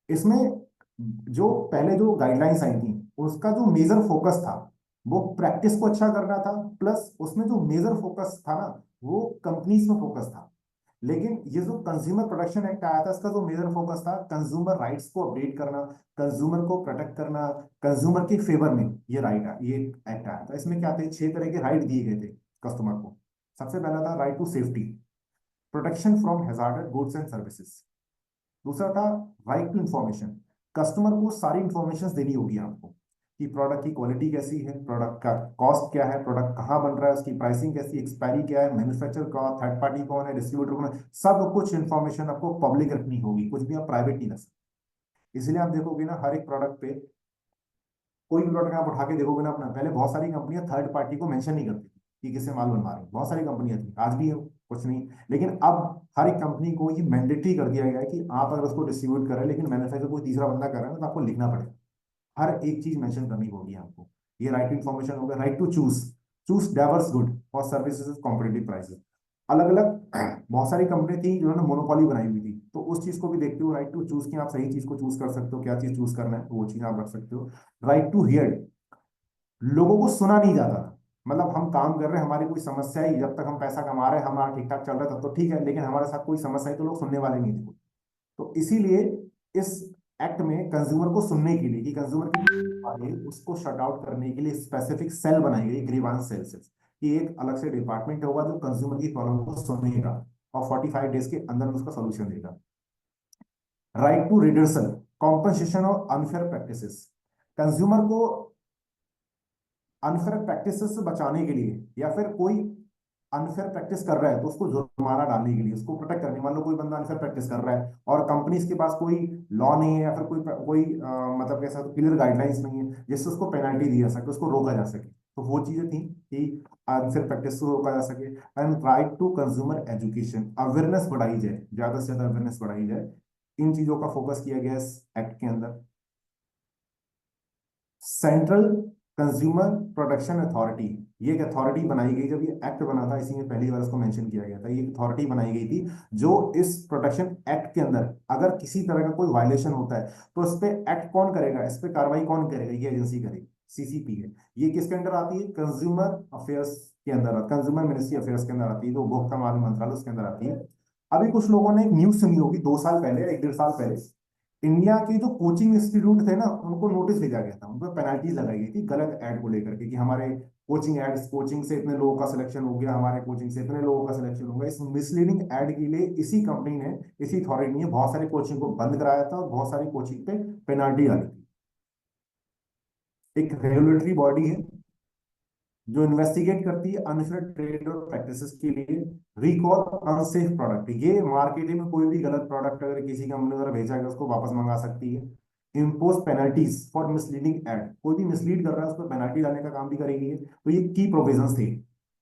इसमें जो पहले जो गाइडलाइंस आई थी, उसका जो मेजर फोकस था वो प्रैक्टिस को अच्छा करना था, प्लस उसमें जो मेजर फोकस था ना, वो कंपनीज में फोकस था। लेकिन ये जो कंज्यूमर प्रोटेक्शन एक्ट आया था, इसका जो मेजर फोकस था कंज्यूमर राइट्स को अपडेट करना, कंज्यूमर को प्रोटेक्ट करना, कंज्यूमर के फेवर में ये राइट, ये एक्ट आया था। इसमें क्या थे, 6 तरह के राइट दिए गए थे कस्टमर को। सबसे पहला था right to safety, protection from hazarded goods and services. दूसरा था राइट टू इंफॉर्मेशन, कस्टमर को सारी इंफॉर्मेशन देनी होगी आपको, कि प्रोडक्ट की क्वालिटी कैसी है, प्रोडक्ट का कॉस्ट क्या है, प्रोडक्ट कहाँ बन रहा है, उसकी प्राइसिंग कैसी, एक्सपायरी क्या है, मैन्युफैक्चर कौन, थर्ड पार्टी कौन है, डिस्ट्रीब्यूटर कौन है, सब कुछ इंफॉर्मेशन आपको पब्लिक रखनी होगी, कुछ भी आप प्राइवेट नहीं रख सकते। इसलिए आप देखोगे ना, हर एक प्रोडक्ट पे, कोई भी प्रोडक्ट आप उठा के देखोगे ना अपना, पहले बहुत सारी कंपनियां थर्ड पार्टी को मेंशन नहीं करती थी कि किससे माल बनवा रही हैं। बहुत सारी कंपनियां थी, आज भी है, कुछ नहीं। लेकिन अब हर एक कंपनी को ये मैंडेटरी कर दिया गया है कि आप अगर उसको डिस्ट्रीब्यूट कर रहे हैं, लेकिन मैन्युफैक्चर कोई तीसरा बंदा कर रहा है, तो आपको लिखना पड़ेगा, हर एक चीज मेंशन करनी होगी आपको। ये राइट टू इन्फॉर्मेशन हो गया। Right to choose, choose diverse good for services competitive prices. अलग अलग बहुत सारी कंपनी थी जिन्होंने मोनोपोली बनाई हुई थी, तो उस चीज को भी देखते हो, राइट टू चूज की आप सही चीज को चूज कर सकते हो, क्या चीज चूज करना है, तो वो चीज आप रख सकते हो। राइट टू हियर, लोगों को सुना नहीं जाता था। मतलब हम काम कर रहे हैं, हमारी कोई समस्या ही, जब तक हम पैसा कमा रहे हैं, हमारा ठीक ठाक चल रहा है, तब तो ठीक है, लेकिन हमारे साथ कोई समस्या है तो लोग सुनने वाले नहीं थे। तो इसीलिए इस एक्ट में कंज्यूमर को सुनने के लिए, कि कंज्यूमर की उसको शट आउट करने के लिए स्पेसिफिक सेल बनाई गई, ग्रीवांस सेल से, कि एक अलग से डिपार्टमेंट होगा जो कंज्यूमर की प्रॉब्लम को सुनेगा और 45 डेज के अंदर में उसका सोल्यूशन देगा। राइट टू रिडर्सल, कॉम्पनसेशन और अनफेयर प्रैक्टिसेस, कंज्यूमर को अनफेयर प्रैक्टिसेस से बचाने के लिए, या फिर कोई अनफेयर प्रैक्टिस कर रहा है तो उसको जुर्माना डालने के लिए, उसको प्रोटेक्ट करने, मान लो कोई बंदा अनफेयर प्रैक्टिस कर रहा है और कंपनीज के पास कोई लॉ नहीं है, या फिर कोई मतलब कैसा क्लियर गाइडलाइंस नहीं है जिससे उसको पेनल्टी दी जा सके, उसको रोका जा सके। तो वो चीजें थी कि अनफेयर प्रैक्टिस को रोका जा सके। And right to consumer education, awareness बढ़ाई जाए, ज्यादा से ज्यादा अवेयरनेस बढ़ाई जाए। इन चीजों का फोकस किया गया इस एक्ट के अंदर। सेंट्रल कंज्यूमर प्रोटेक्शन अथॉरिटी, ये एक अथॉरिटी बनाई गई, जब ये एक्ट बना था इसी में पहली बार इसको मेंशन किया गया था, ये अथॉरिटी बनाई गई थी जो इस प्रोटेक्शन एक्ट के अंदर अगर किसी तरह का कोई वायलेशन होता है तो इस पे एक्ट कौन करेगा, इस पे कार्रवाई कौन करेगा, ये एजेंसी करेगी, सीसीपी है। ये किसके अंदर आती है, कंज्यूमर अफेयर्स के अंदर, कंज्यूमर मिनिस्ट्री अफेयर्स के अंदर आती है, तो उपभोक्ता मामले मंत्रालय उसके अंदर आती है। अभी कुछ लोगों ने एक न्यूज सुनी होगी, 2 साल पहले, 1 1.5 साल पहले, इंडिया के जो कोचिंग इंस्टीट्यूट थे ना, उनको नोटिस भेजा गया था, उन पर पेनल्टीज लगाई गई थी गलत ऐड को लेकर के, कि हमारे कोचिंग एड्स, कोचिंग से इतने लोगों का सिलेक्शन हो गया, हमारे कोचिंग से इतने लोगों का सिलेक्शन हो गया। इस मिसलीडिंग ऐड के लिए इसी कंपनी ने, इसी अथॉरिटी ने बहुत सारी कोचिंग को बंद कराया था और बहुत सारी कोचिंग पे पेनल्टी लगी थी। एक रेगुलेटरी बॉडी है, जो इन्वेस्टिगेट करती है अनफेयर ट्रेड और प्रैक्टिसेस के लिए। रिकॉल अनसेफ प्रोडक्ट, ये मार्केटिंग में कोई भी गलत प्रोडक्ट अगर किसी कंपनी द्वारा भेजा गया उसको वापस मंगा सकती है। Impose penalties for misleading ad, कोई भी मिसलीड कर रहा है उस पर पेनल्टी डालने का काम भी करेगी ये। तो ये की प्रोविजंस थे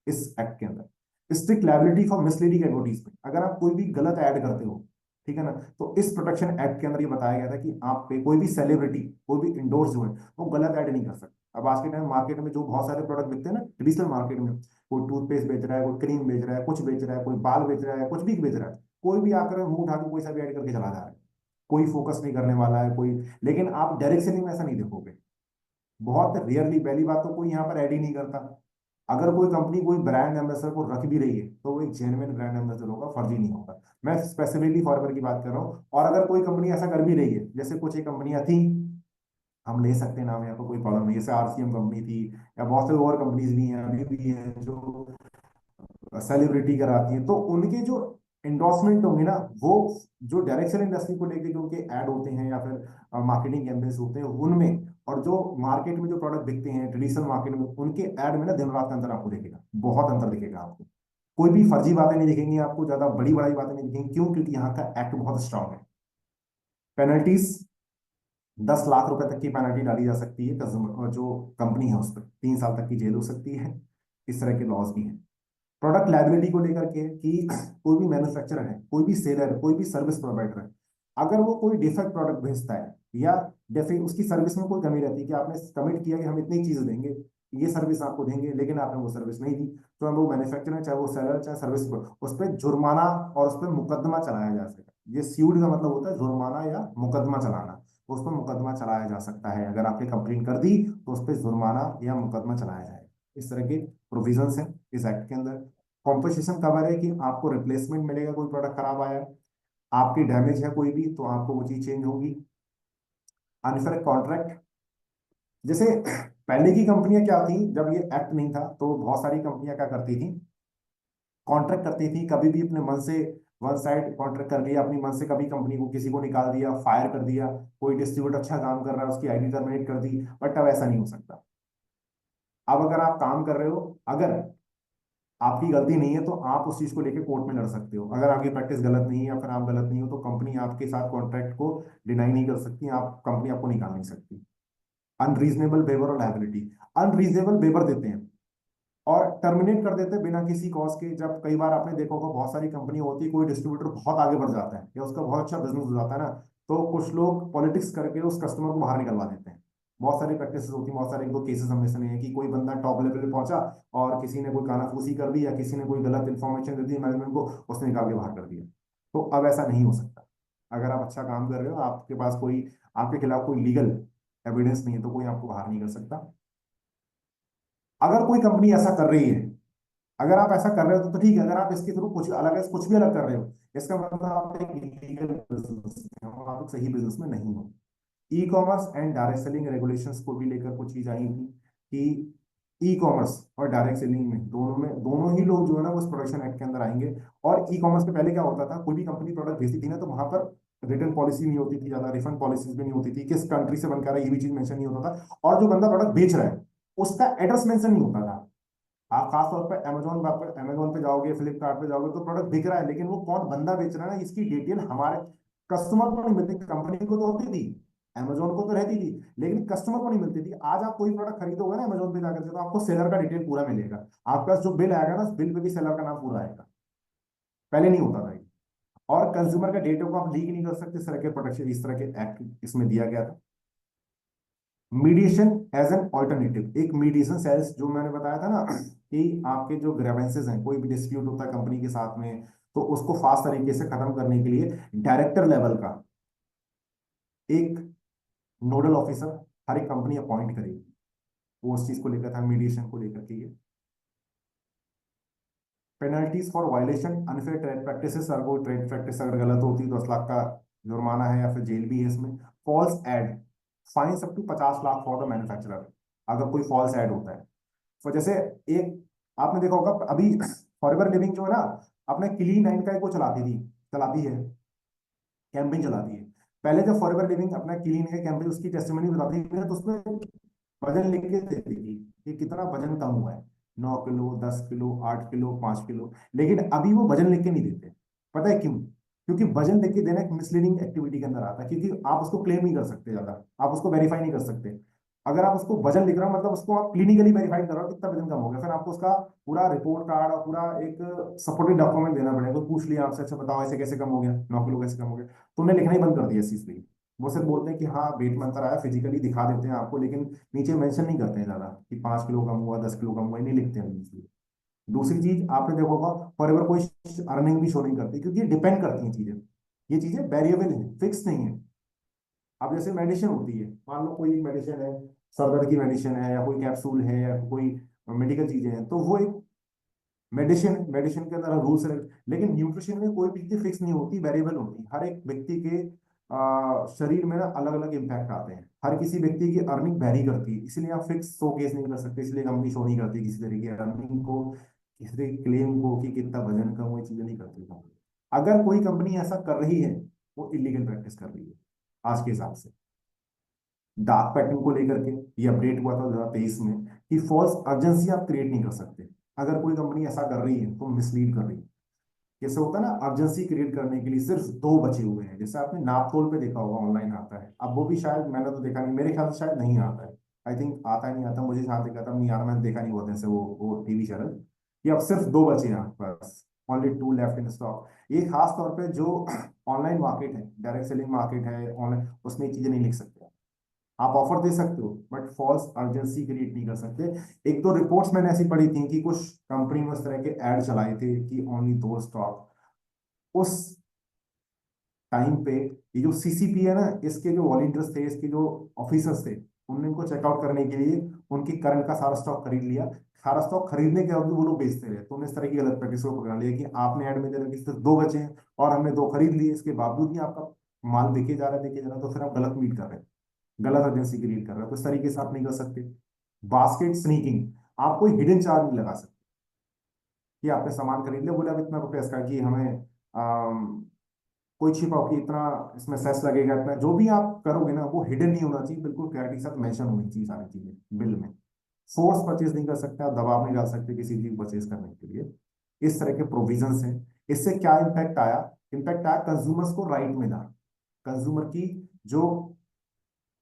इस एक्ट के अंदर। Strict liability for misleading advertisement, अगर आप कोई भी गलत ऐड करते हो, ठीक है ना, तो इस प्रोटेक्शन एक्ट के अंदर ये बताया गया था कि आप पे कोई भी सेलिब्रिटी, कोई भी इंडोर्स जो है वो गलत ऐड नहीं कर सकता। अब आज के टाइम मार्केट में जो बहुत सारे प्रोडक्ट बिकते हैं ना ट्रेडिशनल मार्केट में, कोई टूथपेस्ट बेच रहा है, कोई क्रीम बेच रहा है, कुछ बेच रहा है, कोई बाल बेच रहा है, कुछ भी बेच रहा है, कोई भी आकर मुंह उठा के कोई सा भी ऐड करके चला जा रहा है, कोई फोकस नहीं करने वाला है कोई। लेकिन आप डायरेक्ट सेलिंग में ऐसा नहीं देखोगे, बहुत रेयरली। पहली बात तो कोई यहाँ पर ऐड ही नहीं करता। अगर कोई कंपनी कोई ब्रांड एम्बेसडर को रख भी रही है तो वो एक जेन्युइन ब्रांड एम्बेसडर होगा, फर्जी नहीं होगा। मैं स्पेसिफिकली फॉरएवर की बात कर रहा हूँ। और अगर कोई कंपनी ऐसा कर भी रही है, जैसे कुछ एक कंपनियां थी, हम ले सकते हैं नाम, यहाँ पर कोई प्रॉब्लम नहीं, जैसे आरसीएम कंपनी थी, या बहुत से और कंपनीज भी हैं अभी भी हैं जो सेलिब्रिटी कराती है, तो उनके जो इंडोर्समेंट होंगे ना, वो जो डायरेक्शन इंडस्ट्री को लेके जो उनके ऐड होते हैं या फिर मार्केटिंग कैंपेन्स होते हैं उनमें, और जो मार्केट में जो प्रोडक्ट बिकते हैं ट्रेडिशनल मार्केट में, उनके ऐड में ना दिन रात का अंतर आपको दिखेगा, बहुत अंतर दिखेगा आपको। कोई भी फर्जी बातें नहीं दिखेंगी आपको, ज्यादा बड़ी बड़ी बातें नहीं दिखेंगी। क्यों? क्योंकि यहाँ का एक्ट बहुत स्ट्रांग है। पेनल्टीज, 10 लाख रुपए तक की पेनल्टी डाली जा सकती है कंज्यूमर, जो कंपनी है उस पर 3 साल तक की जेल हो सकती है। इस तरह के लॉज भी हैं। प्रोडक्ट लायबिलिटी को लेकर के कि कोई भी मैन्युफैक्चरर है, कोई भी सेलर है, कोई भी सर्विस प्रोवाइडर है, अगर वो कोई डिफेक्ट प्रोडक्ट भेजता है या डिफेक्ट उसकी सर्विस में कोई कमी रहती है कि आपने कमिट किया कि हम इतनी चीज देंगे, ये सर्विस आपको देंगे, लेकिन आपने वो सर्विस नहीं दी, तो हम वो मैन्युफैक्चरर है चाहे वो सेलर चाहे सर्विस, उस पर जुर्माना और उस पर मुकदमा चलाया जा सकता है। ये स्यूड का मतलब होता है जुर्माना या मुकदमा चलाना। तो उस पर मुकदमा चलाया जा सकता है, अगर आपने कंप्लेन कर दी तो उस पर जुर्माना या मुकदमा चलाया जाएगा। इस तरह के प्रोविजंस हैं इस एक्ट के अंदर। कॉम्पोजिशन कवर है कि आपको रिप्लेसमेंट मिलेगा, कोई प्रोडक्ट खराब आया, आपकी डैमेज है कोई भी तो आपको वो चीज चेंज होगी। अनफेयर कॉन्ट्रैक्ट, जैसे पहले की कंपनियां क्या थी, जब ये एक्ट नहीं था तो बहुत सारी कंपनियां क्या करती थी, कॉन्ट्रैक्ट करती थी, कभी भी अपने मन से वन साइड कॉन्ट्रैक्ट कर लिया अपनी मन से, कभी कंपनी को किसी को निकाल दिया, फायर कर दिया, कोई डिस्ट्रीब्यूटर अच्छा काम कर रहा है उसकी आईडी टर्मिनेट कर दी। बट अब ऐसा नहीं हो सकता। अब अगर आप काम कर रहे हो, अगर आपकी गलती नहीं है तो आप उस चीज को लेकर कोर्ट में लड़ सकते हो। अगर आपकी प्रैक्टिस गलत नहीं है या फिर आप गलत नहीं हो तो कंपनी आपके साथ कॉन्ट्रैक्ट को डिनाई नहीं कर सकती, आप कंपनी आपको निकाल नहीं सकती। अनरीजनेबल वेवर और लायबिलिटी, अनरीजनेबल वेवर देते हैं और टर्मिनेट कर देते हैं बिना किसी कॉज के। जब कई बार आपने देखा होगा बहुत सारी कंपनी होती है, कोई डिस्ट्रीब्यूटर बहुत आगे बढ़ जाता है या उसका बहुत अच्छा बिजनेस हो जाता है ना, तो कुछ लोग पॉलिटिक्स करके उस कस्टमर को बाहर निकलवा देते हैं। बहुत सारी प्रैक्टिस होती है, बहुत सारे इनको केसेस हमने सुने हैं कि कोई बंदा टॉप लेवल पे पहुंचा और किसी ने कोई कानाफूसी कर दी या किसी ने कोई गलत इन्फॉर्मेशन दे दी मैनेजमेंट को, उसने निकाल के बाहर कर दिया। तो अब ऐसा नहीं हो सकता। अगर आप अच्छा काम कर रहे हो, आपके पास कोई, आपके खिलाफ कोई लीगल एविडेंस नहीं है, तो कोई आपको बाहर नहीं कर सकता। अगर कोई कंपनी ऐसा कर रही है, अगर आप ऐसा कर रहे हो तो ठीक है, अगर आप इसके थ्रू कुछ अलग है, कुछ भी अलग कर रहे हो, इसका मतलब आप एक इलीगल बिजनेस में हो, आप एक सही बिजनेस में नहीं हो। E commerce and direct selling regulations को भी लेकर कुछ चीज आई थी कि ई कॉमर्स और डायरेक्ट सेलिंग में दोनों ही लोग जो है ना वो इस प्रोडक्शन एक्ट के अंदर आएंगे। और ई कॉमर्स में पहले क्या होता था, कोई भी कंपनी प्रोडक्ट भेजती थी ना तो वहां पर रिटर्न पॉलिसी नहीं होती थी, ज्यादा रिफंड पॉलिसीज भी नहीं होती थी, किस कंट्री से बनकर है ये भी चीज मेंशन नहीं होता था, और जो बंदा प्रोडक्ट बेच रहा है उसका एड्रेस मेंशन नहीं होता था। आप खास तौर पर अमेजोन पे जाओगे, फ्लिपकार्ट पे जाओगे तो प्रोडक्ट बिक रहा है, लेकिन वो कौन बंदा बेच रहा है ना इसकी डिटेल हमारे कस्टमर को नहीं मिलती। कंपनी को तो होती थी, अमेजोन को तो रहती थी, लेकिन कस्टमर को नहीं मिलती थी। आज आप कोई प्रोडक्ट खरीदोगे ना अमेजोन पे जाकर के तो आपको सेलर का डिटेल पूरा मिलेगा, आपका जो बिल आएगा ना उस बिल पे भी सेलर का नाम पूरा आएगा। पहले नहीं होता था ये। और कंज्यूमर का डेटा को आप लीक नहीं कर सकते, इस तरह के प्रोटेक्शन, इस तरह के एक्ट इसमें दिया गया था। मीडिएशन एज एन ऑल्टरनेटिव, एक मीडिएशन सेल्स जो मैंने बताया था ना कि आपके जो ग्रेवेंसेस हैं, कोई भी डिस्प्यूट होता है कंपनी के साथ में, तो उसको फास्ट तरीके से खत्म करने के लिए डायरेक्टर लेवल का एक नोडल ऑफिसर हर एक कंपनी अपॉइंट करेगी। वो उस चीज को लेकर था, मीडिएशन को लेकर के ये। Penalties for violation unfair trade practices, अगर कोई ट्रेड प्रैक्टिस अगर गलत होती है तो 10 लाख का जुर्माना है या फिर जेल भी है इसमें। False ad, fine up to 50 lakh for the manufacturer, अगर कोई फॉल्स एड होता है। तो जैसे एक आपने देखा होगा अभी फॉरएवर लिविंग जो है ना, अपने क्लीन नाइन का एक वो चलाती है, कैंपेन चलाती है। पहले जब फॉरएवर लिविंग अपना क्लीन है कैंपेन उसकी टेस्टिमनी बताती है तो उसमें वजन लिख के देती थी कि कितना वजन कम हुआ है। 9 किलो, 10 किलो, 8 किलो, 5 किलो। लेकिन अभी वो वजन लिख के नहीं देते। पता है क्यों? क्योंकि वजन लिख के देना एक मिसलीडिंग एक्टिविटी के अंदर आता है, क्योंकि आप उसको क्लेम नहीं कर सकते ज्यादा, आप उसको वेरीफाई नहीं कर सकते। अगर आप उसको वजन लिख रहे हो मतलब उसको आप क्लिनिकली वेरीफाई कर रहे हो कितना वजन कम हो गया, फिर आपको उसका पूरा रिपोर्ट कार्ड और पूरा एक सपोर्टिव डॉक्यूमेंट देना पड़ेगा। कोई पूछ लिया आपसे, अच्छा बताओ ऐसे कैसे कम हो गया, 9 किलो कैसे कम हो गया, तो उन्हें लिखना ही बंद कर दिया इस चीज पे। वो सिर्फ बोलते हैं कि हाँ वेट में अंतर आया, फिजिकली दिखा देते हैं आपको, लेकिन नीचे मेंशन नहीं करते हैं ज्यादा कि 5 किलो कम हुआ, 10 किलो कम हुआ, ये नहीं लिखते हैं इसलिए। दूसरी चीज आपने देखा होगा, फॉरएवर कोई अर्निंग भी शो नहीं करती, क्योंकि ये डिपेंड करती हैं चीजें। ये चीजें वेरिएबल है, फिक्स नहीं है। अब जैसे मेडिसिन होती है, मान लो कोई मेडिसिन है, सर दर्द की मेडिसिन है, या कोई कैप्सूल है, या कोई मेडिकल चीजें हैं, तो वो एक मेडिसिन, मेडिसिन के अंदर रूल्स है। लेकिन न्यूट्रिशन में कोई भी चीज फिक्स नहीं होती, वेरिएबल होती है। हर एक व्यक्ति के शरीर में ना अलग अलग इम्पैक्ट आते हैं, हर किसी व्यक्ति की अर्निंग वेरी करती है, इसलिए आप फिक्स शो केस नहीं कर सकते, इसलिए कंपनी शो नहीं करती किसी तरीके की अर्निंग को, किसी क्लेम को कि कितना वजन कम, वो ये चीजें नहीं करती कंपनी। अगर कोई कंपनी ऐसा कर रही है, वो इलीगल प्रैक्टिस कर रही है आज के हिसाब से। डार्क पैटर्न को लेकर के ये अपडेट हुआ था 2023 में कि फॉल्स अर्जेंसी आप क्रिएट नहीं कर सकते। अगर कोई कंपनी ऐसा कर रही है तो मिसलीड कर रही है। जैसे होता है ना, अर्जेंसी क्रिएट करने के लिए सिर्फ दो बचे हुए हैं, जैसे आपने नापतोल पे देखा होगा, ऑनलाइन आता है, अब वो भी शायद, मैंने तो देखा नहीं, मेरे ख्याल से शायद नहीं आता है। आई थिंक आता है, नहीं आता, मुझे जहाँ तक आता नहीं आ रहा, मैंने देखा नहीं होते से वो टीवी चैनल। ये अब सिर्फ दो बचे हैं बस, only two left in stock. ये खास तौर पे जो ऑनलाइन मार्केट है, डायरेक्ट सेलिंग मार्केट है ऑनलाइन, उसमें ये चीजें नहीं लिख सकते। आप ऑफर दे सकते हो बट फॉल्स अर्जेंसी क्रिएट नहीं कर सकते। एक दो रिपोर्ट्स मैंने ऐसी पढ़ी थी कि कुछ कंपनी में उस तरह के ऐड चलाए थे कि ओनली दो स्टॉक। उस टाइम पे ये जो सीसीपी है ना, इसके जो वॉलंटियर्स थे, इसके जो ऑफिसर्स थे, उन्होंने इनको चेकआउट करने के लिए उनकी करंट का सारा स्टॉक खरीद लिया। सारा स्टॉक खरीदने के बाद भी वो लोग बेचते रहे, तो उन्हें इस तरह की गलत प्रैक्टिस को पकड़ा लिया कि आपने ऐड में दे रखी सिर्फ दो बचे हैं और हमने दो खरीद लिए, इसके बावजूद भी आपका माल बिके जा रहा है, बिके जा रहा है, तो फिर आप गलत मीट कर रहे हैं, गलत एजेंसी क्रिएट कर रहे हो, तो इस तरीके से आप नहीं कर सकते। बास्केट स्नीकिंग, आप कोई हिडन चार्ज नहीं लगा सकते कि आपने सामान खरीद लिया, बोले अब इतना रुपया इसका कि हमें कोई छिपाओ कि इतना इसमें सेस लगेगा, इतना जो भी आप करोगे ना वो हिडन नहीं होना चाहिए, बिल्कुल क्लैरिटी के साथ मेंशन होनी चाहिए सारी चीजें बिल में। फोर्स परचेज नहीं कर सकते आप, दबाव नहीं डाल सकते किसी चीज परचेज करने के लिए। इस तरह के प्रोविजंस हैं। इससे क्या इम्पैक्ट आया? इम्पैक्ट आया कंज्यूमर्स को राइट मिला, कंज्यूमर की जो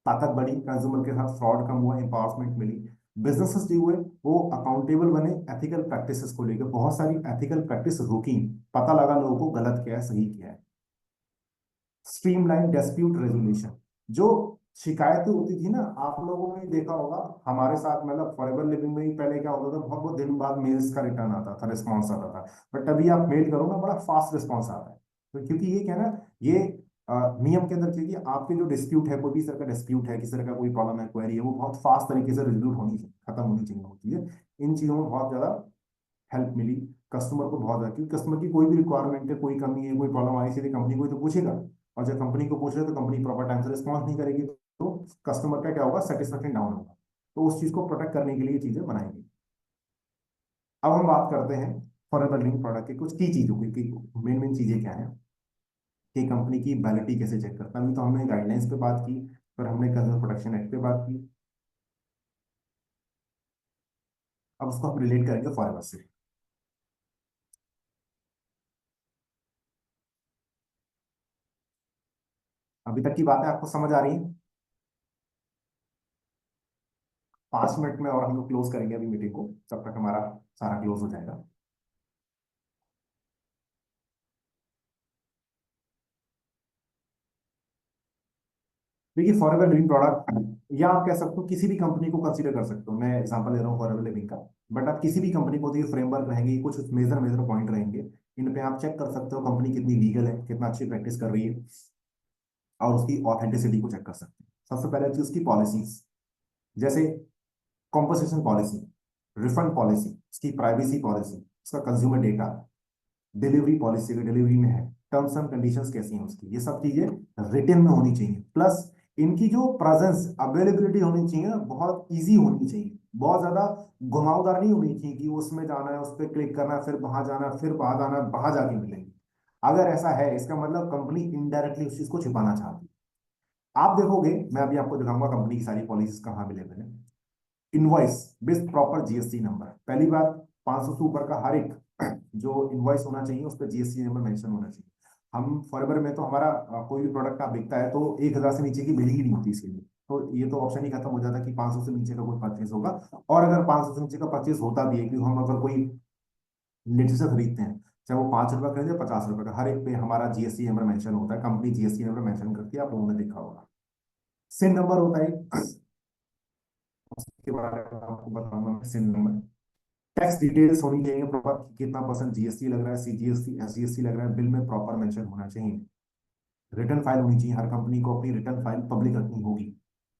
ताकत बढ़ी, कंज्यूमर के साथ फ्रॉड कम हुआ, एम्पावरमेंट मिली। बिजनेसेस जो हुए वो अकाउंटेबल बने, एथिकल प्रैक्टिसेस को लेकर बहुत सारी एथिकल प्रैक्टिस रुकी, पता लगा लोगों को गलत क्या है सही क्या है। स्ट्रीमलाइन डिस्प्यूट रेजोल्यूशन, जो शिकायतें होती थी ना, आप लोगों ने देखा होगा हमारे साथ, मतलब फॉरएवर लिविंग में ही पहले क्या होता था, बहुत बहुत दिन बाद मेल्स का रिटर्न आता था, रिस्पॉन्स आता था। बट अभी आप मेल करो ना, बड़ा फास्ट रिस्पॉन्स आता है। तो क्योंकि ये क्या है ना, ये नियम के अंदर, क्योंकि आपके जो डिस्प्यूट है, कोई भी तरह का डिस्प्यूट है, किसी तरह का कोई प्रॉब्लम है, क्वेरी है, वो बहुत फास्ट तरीके से रिजोल्व होनी चाहिए, खत्म होनी चाहिए होती है। इन चीजों में बहुत ज्यादा हेल्प मिली कस्टमर को, बहुत ज्यादा, क्योंकि कस्टमर की कोई भी रिक्वायरमेंट है, कोई कमी है, कोई प्रॉब्लम आई, सीधे कंपनी को ही तो पूछेगा। और जब कंपनी को पूछ रहे तो कंपनी प्रॉपर टाइम से रिस्पॉन्स नहीं करेगी, तो कस्टमर का क्या होगा, सेटिस्फेक्शन डाउन होगा। तो उस चीज को प्रोटेक्ट करने के लिए ये चीजें बनाएंगे। अब हम बात करते हैं फॉरएवर लिविंग प्रोडक्ट की कुछ की चीजों की, मेन मेन चीजें क्या है कि कंपनी की वैलिडिटी कैसे चेक करता है। अभी तो हमने गाइडलाइंस पे बात की, फिर हमने कंज्यूमर प्रोटेक्शन एक्ट पे बात की, अब उसको हम रिलेट करेंगे फॉरएवर से। अभी तक की बातें आपको समझ आ रही है? 5 मिनट में और हम लोग क्लोज करेंगे अभी मीटिंग को, तब तक हमारा सारा क्लोज हो जाएगा। देखिए फॉरएवर लिविंग प्रोडक्ट, या आप कह सकते हो किसी भी कंपनी को कंसीडर कर सकते हो, मैं एग्जांपल ले रहा हूँ फॉरएवर लिविंग का। बट आप किसी भी कंपनी को, तो ये फ्रेमवर्क रहेंगे, कुछ मेजर मेजर पॉइंट रहेंगे, इन पे आप चेक कर सकते हो कंपनी कितनी लीगल है, कितना अच्छी प्रैक्टिस कर रही है, और उसकी ऑथेंटिसिटी को चेक कर सकते हैं। सबसे पहले चीज उसकी पॉलिसीज, जैसे कॉम्पोजिशन पॉलिसी, रिफंड पॉलिसी, उसकी प्राइवेसी पॉलिसी, उसका कंज्यूमर डेटा, डिलीवरी पॉलिसी अगर डिलीवरी में है, टर्म्स एंड कंडीशंस कैसी हैं उसकी, ये सब चीजें रिटन में होनी चाहिए। प्लस इनकी जो प्रेजेंस, अवेलेबिलिटी होनी चाहिए ना, बहुत इजी होनी चाहिए, बहुत ज्यादा घुमावदार नहीं होनी चाहिए कि उसमें जाना है, उस पर क्लिक करना है, फिर वहां जाना है, फिर वहां जाना है, वहां जाके मिलेंगे। अगर ऐसा है, इसका मतलब कंपनी इनडायरेक्टली उस चीज को छिपाना चाहती है। आप देखोगे, मैं अभी आपको दिखाऊंगा कंपनी की सारी पॉलिसीज कहाँ अवेलेबल है। Invoice with proper GST number. पहली बात, 500 से ऊपर का हर एक जो इनवॉइस होना चाहिए उस पर जीएसटी नंबर मेंशन होना चाहिए। हम फॉरएवर में तो हमारा कोई भी प्रोडक्ट आप बिकता है तो 1000 से नीचे की बिलिंग ही नहीं होती इसके लिए, तो ये तो ऑप्शन ही खत्म हो जाता है कि 500 से नीचे का कोई परचेज होगा। और अगर 500 से नीचे का परचेज होता भी है कि हम अगर कोई लिटरेचर खरीदते हैं, चाहे वो 5 रुपए खरीदे 50 रुपए का, हर एक पे हमारा जीएसटी नंबर मेंशन होता है, कंपनी जीएसटी नंबर मेंशन करती है, आप लोगों ने देखा होगा। सिन नंबर होता है, उसके बारे में आपको बताऊंगा मैं। सिन नंबर, टैक्स डिटेल्स होनी चाहिए प्रॉपर, कितना परसेंट जीएसटी लग रहा है, सीजीएसटी एसजीएसटी लग रहा है, बिल में प्रॉपर मेंशन होना चाहिए। रिटर्न फाइल होनी चाहिए, हर कंपनी को अपनी रिटर्न फाइल पब्लिक रखनी होगी।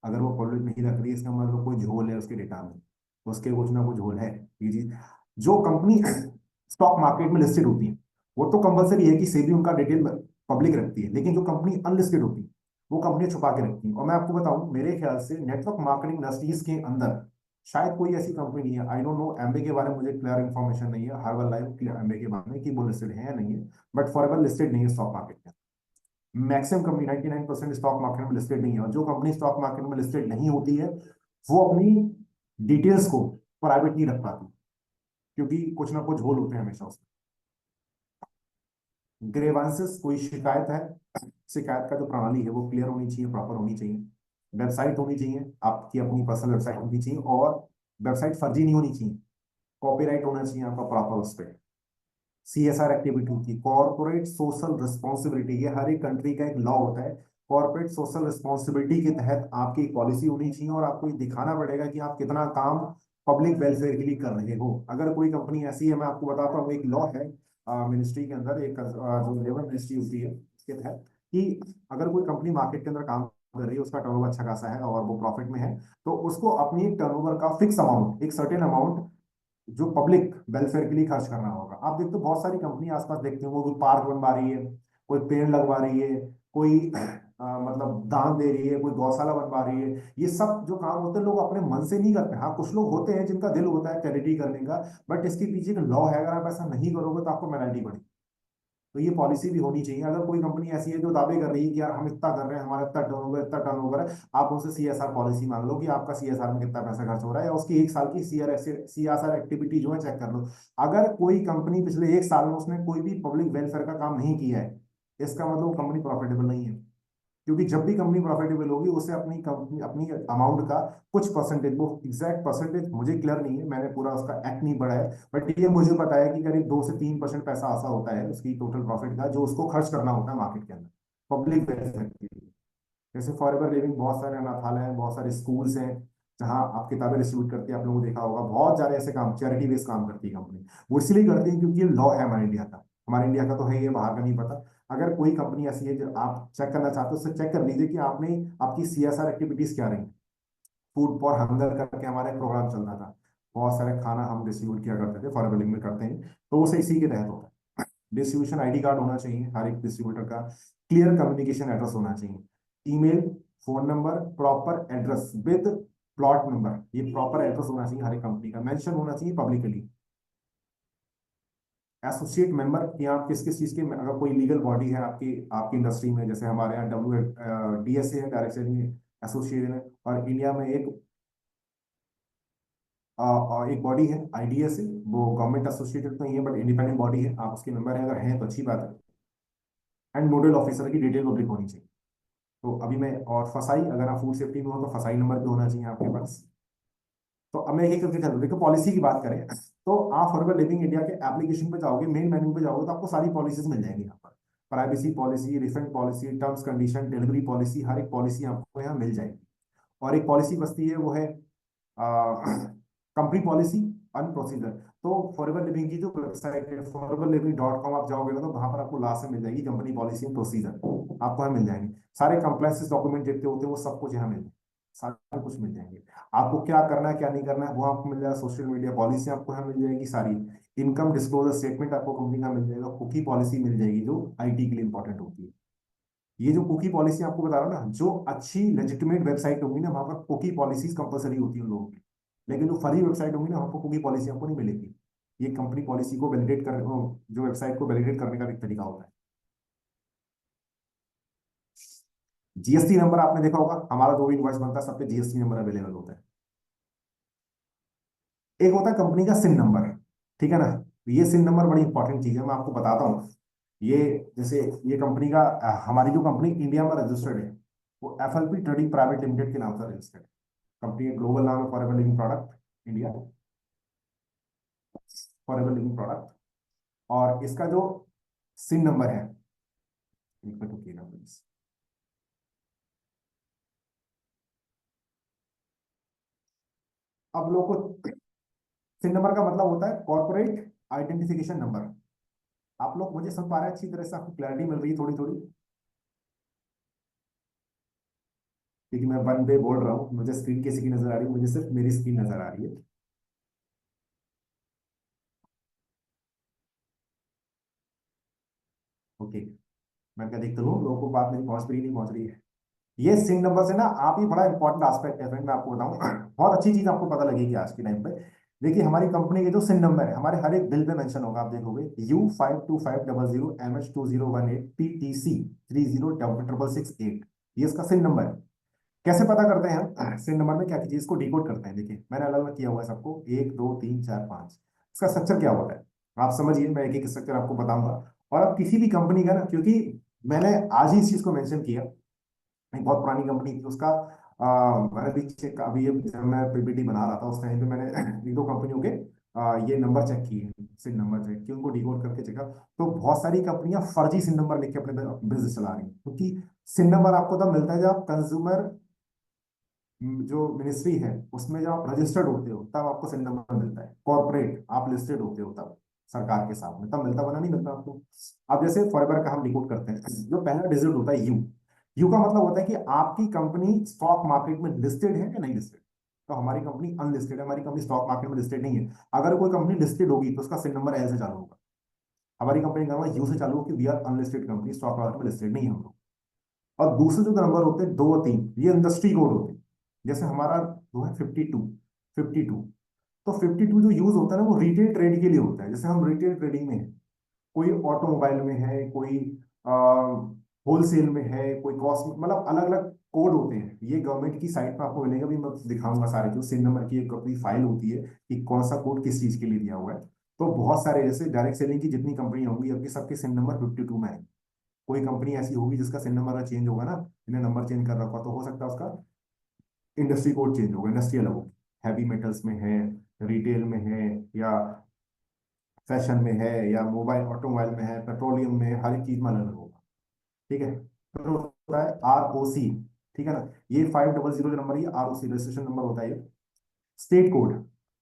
अगर वो पब्लिक नहीं रख रही है इसका मतलब कोई झोल है उसके डेटा में, उसके कुछ ना कुछ झोल है। ये चीज, जो कंपनी स्टॉक मार्केट में लिस्टेड होती है वो तो कंपलसरी है कि सेबी उनका डिटेल पब्लिक रखती है, लेकिन जो कंपनी अनलिस्टेड होती है वो कंपनी छुपा के रखती है। और मैं आपको बताऊं, मेरे ख्याल से नेटवर्क मार्केटिंग इंडस्ट्रीज के अंदर शायद कोई ऐसी कंपनी नहीं है, आई डोंट नो एमबे के बारे में मुझे क्लियर इन्फॉर्मेशन नहीं है, हर्बल लाइफ एमबे के बारे में कि वो लिस्टेड है या नहीं है, बट फॉरएवर लिस्टेड नहीं है स्टॉक मार्केट में। मैक्सिमम कंपनी 99% स्टॉक मार्केट में लिस्टेड नहीं है, और जो कंपनी स्टॉक मार्केट में लिस्टेड नहीं होती है वो अपनी डिटेल्स को प्राइवेट नहीं रख पाती, क्योंकि कुछ ना कुछ होल होते हैं हमेशा उसमें। ग्रेवांसेस, कोई शिकायत है, शिकायत का जो प्रणाली है वो क्लियर होनी चाहिए, प्रॉपर होनी चाहिए। वेबसाइट होनी चाहिए, आपकी अपनी पर्सनल वेबसाइट होनी चाहिए, और वेबसाइट फर्जी नहीं होनी चाहिए, कॉपीराइट होना चाहिए आपका प्रॉपर उस पर। सीएसआर एक्टिविटी की, कॉर्पोरेट सोशल रिस्पॉन्सिबिलिटी, ये हर एक कंट्री का एक लॉ होता है। कॉर्पोरेट सोशल रिस्पॉन्सिबिलिटी के तहत आपकी एक पॉलिसी होनी चाहिए, और आपको ये दिखाना पड़ेगा कि आप कितना काम पब्लिक वेलफेयर के लिए कर रहे हो। अगर कोई कंपनी ऐसी है, मैं आपको बताता हूँ, एक लॉ है मिनिस्ट्री के अंदर, एक जो लेबर मिनिस्ट्री होती है उसके तहत, कि अगर कोई कंपनी मार्केट के अंदर काम कर रही है, उसका टर्नओवर अच्छा खासा है और वो प्रॉफिट में है, तो उसको अपनी टर्नओवर का फिक्स अमाउंट, एक सर्टेन अमाउंट जो पब्लिक वेलफेयर के लिए खर्च करना होगा। आप देखते हो बहुत सारी कंपनी आसपास देखते हो, कोई पार्क बनवा रही है, कोई पेड़ लगवा रही है, कोई मतलब दान दे रही है, कोई गौशाला बनवा रही है। ये सब जो काम होते हैं लोग अपने मन से नहीं करते, हाँ कुछ लोग होते हैं जिनका दिल होता है चैरिटी करने का, बट इसके पीछे एक लॉ है, अगर आप ऐसा नहीं करोगे तो आपको पेनल्टी पड़ेगी। तो ये पॉलिसी भी होनी चाहिए। अगर कोई कंपनी ऐसी है जो दावे कर रही है कि यार हम इतना कर रहे हैं, हमारा इतना टर्नओवर है, आप उनसे सीएसआर पॉलिसी मांग लो कि आपका सीएसआर में कितना पैसा खर्च हो रहा है, या उसकी एक साल की सीएसआर एक्टिविटी जो है चेक कर लो। अगर कोई कंपनी पिछले एक साल में उसने कोई भी पब्लिक वेलफेयर का काम नहीं किया है, इसका मतलब कंपनी प्रॉफिटेबल नहीं है। क्योंकि जब भी कंपनी प्रॉफिटेबल होगी उसे अपनी कंपनी अपनी अमाउंट का कुछ परसेंटेज, वो एग्जैक्ट परसेंटेज मुझे क्लियर नहीं है, मैंने पूरा उसका एक्ट नहीं पढ़ा है, बट ये मुझे पता है कि करीब 2 से 3% पैसा ऐसा होता है उसकी टोटल प्रॉफिट का जो उसको खर्च करना होता है मार्केट के अंदर पब्लिक वेलफेयर के लिए। जैसे फॉरएवर लिविंग, बहुत सारे अनाथालय हैं, बहुत सारे स्कूल्स हैं जहाँ आप किताबें डिस्ट्रीब्यूट करती है, आप लोगों ने देखा होगा, बहुत सारे ऐसे काम चैरिटी बेस्ड काम करती है कंपनी। वो इसलिए करती है क्योंकि ये लॉ है हमारे इंडिया का, हमारे इंडिया का तो है, ये बाहर का नहीं पता। अगर कोई कंपनी ऐसी है जो आप चेक करना चाहते हो, उससे चेक कर लीजिए कि आपने आपकी सीएसआर एक्टिविटीज क्या रही। फूड फॉर हंगर करके हमारा एक प्रोग्राम चलता था, बहुत सारे खाना हम डिस्ट्रीब्यूट किया करते थे, फॉरएवर लिविंग में करते हैं, तो उसे इसी के तहत होता है। डिस्ट्रीब्यूशन आईडी कार्ड होना चाहिए हर एक डिस्ट्रीब्यूटर का, क्लियर कम्युनिकेशन एड्रेस होना चाहिए, email, phone number, proper address with plot number, ये प्रॉपर एड्रेस होना चाहिए हर एक कंपनी का, मेंशन होना चाहिए पब्लिकली। एसोसिएट मेंबर कि आप किस किस चीज के, अगर कोई लीगल बॉडी है आपकी आपकी इंडस्ट्री में, जैसे हमारे यहाँ डीएसए है, डायरेक्ट सेलिंग एसोसिएशन है, और इंडिया में एक बॉडी है आईडीएसए, वो गवर्नमेंट एसोसिएटेड तो नहीं है बट इंडिपेंडेंट बॉडी है, आप उसके मेंबर हैं, अगर हैं तो अच्छी बात है। एंड नोडल ऑफिसर की डिटेल पब्लिक होनी चाहिए। तो अभी मैं, और फसाई, अगर आप फूड सेफ्टी में हो तो फसाई नंबर भी होना चाहिए आपके पास। तो अब मैं एक करके चल रहा हूँ। देखो पॉलिसी की बात करें तो आप फॉरएवर लिविंग इंडिया के एप्लीकेशन पे जाओगे, मेन मेन्यू पे जाओगे तो आपको सारी पॉलिसीज मिल जाएंगी यहाँ पर। Privacy policy, refund policy, terms condition, delivery policy, हर एक पॉलिसी आपको यहाँ मिल जाएगी। और एक पॉलिसी बचती है, वो है कंपनी पॉलिसी एंड प्रोसीजर। तो फॉरएवर लिविंग की जो वेबसाइट है foreverliving.com, आप जाओगे ना तो वहां पर आपको लास्ट में मिल जाएगी कंपनी पॉलिसी एंड प्रोसीजर, आपको यहाँ मिल जाएंगे। सारे कंप्लायंस डॉक्यूमेंट जितने होते हैं वो सब कुछ यहाँ मिल जाएंगे, सारा कुछ मिल जाएंगे। आपको क्या करना है क्या नहीं करना है वो आपको मिल जाएगा, सोशल मीडिया पॉलिसी आपको यहाँ मिल जाएगी सारी, इनकम डिस्क्लोजर स्टेटमेंट आपको कंपनी का मिल जाएगा, कुकी पॉलिसी मिल जाएगी जो आईटी के लिए इंपॉर्टेंट होती है। ये जो कुकी पॉलिसी आपको बता रहा हूँ ना, जो अच्छी लेजिटिमेट वेबसाइट होगी ना वहां पर कुकी पॉलिसीज कंपलसरी होती है उन लोगों की, लेकिन जो फर्जी वेबसाइट होगी ना वहां पर कुकी पॉलिसी आपको नहीं मिलेगी। ये कंपनी पॉलिसी को वैलिडेट कर, जो वेबसाइट को वैलिडेट करने का एक तरीका होता है। जीएसटी नंबर आपने देखा होगा, हमारा जो भी इनवॉइस बनता है सब पे जीएसटी नंबर अवेलेबल होता है। एक होता है कंपनी का सिन नंबर, ठीक है ना। ये सिन नंबर बड़ी इंपॉर्टेंट चीज है, मैं आपको बताता हूँ। ये जैसे ये कंपनी का हमारी जो कंपनी इंडिया में रजिस्टर्ड है वो FLP ट्रेडिंग प्राइवेट लिमिटेड के नाम से रजिस्टर्ड है। कंपनी का ग्लोबल नाम है forever living product India, forever living product. और इसका जो सिन नंबर है, एक मिनट रुकिए ना प्लीज। अब लोग को सिन नंबर का मतलब होता है कॉर्पोरेट आइडेंटिफिकेशन नंबर। आप लोग मुझे समझ पा रहे हैं अच्छी तरह से, आपको क्लैरिटी मिल रही है थोड़ी थोड़ी, क्योंकि मैं वन वे बोल रहा हूँ, मुझे स्क्रीन किसी की नजर आ रही है, मुझे सिर्फ मेरी स्क्रीन नजर आ रही है। ओके, मैं क्या देखता हूँ लोगों को बात मेरी पहुंच रही नहीं पहुंच रही है। ये सिन नंबर से ना आप ही बड़ा इंपॉर्टेंट एस्पेक्ट है फ्रेंड, मैं आपको बताऊं बहुत अच्छी चीज आपको पता लगेगी आज के टाइम पे। देखिए हमारी कंपनी के जो सिन नंबर है हमारे हर एक बिल पे मेंशन होगा, आप देखोगे U525000MS2018TTC 30 666 8। ये इसका सिन नंबर है। कैसे पता करते हैं हम सिन नंबर में क्या की चीज को डिकोड करते हैं, देखिए मैंने अलग अलग किया हुआ है सबको, 1 2 3 4 5। इसका स्ट्रक्चर क्या होता है आप समझिए, मैं एक एक स्ट्रक्चर आपको बताऊंगा। और अब किसी भी कंपनी का ना, क्योंकि मैंने आज ही इस चीज को मेंशन किया, एक बहुत पुरानी कंपनी थी उसका, मैंने भी चेक अभी जब मैं PPT बना रहा था उस टाइम पे मैंने एक दो कंपनियों के ये नंबर चेक किए, सिन नंबर चेक किए, उनको डिकोड करके चेका। तो बहुत सारी कंपनियां फर्जी सिन नंबर लिख के अपने बिजनेस चला रही हैं, क्योंकि सिन नंबर आपको तब मिलता है जब कंज्यूमर जो मिनिस्ट्री है उसमें जब आप रजिस्टर्ड होते हो तब आपको सिन नंबर मिलता है, कॉर्पोरेट आप लिस्टेड होते हो तब सरकार के साथ में तब मिलता, बना नहीं मिलता आपको। अब जैसे फॉरएवर का हम डिकोड करते हैं, जो पहला डिजिट होता है यू। यू का मतलब होता है कि आपकी कंपनी स्टॉक मार्केट में लिस्टेड है या नहीं लिस्टेड। तो हमारी कंपनी अनलिस्टेड है, हमारी कंपनी स्टॉक मार्केट में लिस्टेड नहीं है। अगर कोई कंपनी लिस्टेड होगी तो उसका सिन नंबर एल से चालू होगा। हमारी कंपनी का नंबर यू से चालू होगी, we are unlisted company, stock market में लिस्टेड नहीं है हम लोग। और दूसरे जो नंबर होते हैं 2 और 3, ये इंडस्ट्री कोड होते हैं। जैसे हमारा जो है 52, तो 52 जो यूज होता है ना वो रिटेल ट्रेड के लिए होता है, जैसे हम रिटेल ट्रेडिंग में हैं, कोई ऑटोमोबाइल में है, कोई होलसेल में है, कोई कॉस्मेटिक, मतलब अलग अलग कोड होते हैं। ये गवर्नमेंट की साइट पर आपको मिलेगा भी, मैं दिखाऊंगा सारे, जो सिन नंबर की एक अपनी फाइल होती है कि कौन सा कोड किस चीज के लिए दिया हुआ है। तो बहुत सारे जैसे डायरेक्ट सेलिंग की जितनी कंपनी होंगी अभी सबके सिन नंबर 52 में है। कोई कंपनी ऐसी होगी जिसका सिन नंबर चेंज होगा ना, इन्हें नंबर चेंज कर रखा तो हो सकता है उसका इंडस्ट्री कोड चेंज होगा, इंडस्ट्री अलग होगी। हैवी मेटल्स में है, रिटेल में है, या फैशन में है, या मोबाइल ऑटोमोबाइल में है, पेट्रोलियम में है, हर एक चीज में अलग अलग होगा। ठीक है, फिर होता है ROC, ठीक है ना। ये 500 जो नंबर, ये ROC रजिस्ट्रेशन नंबर होता है ये। स्टेट कोड,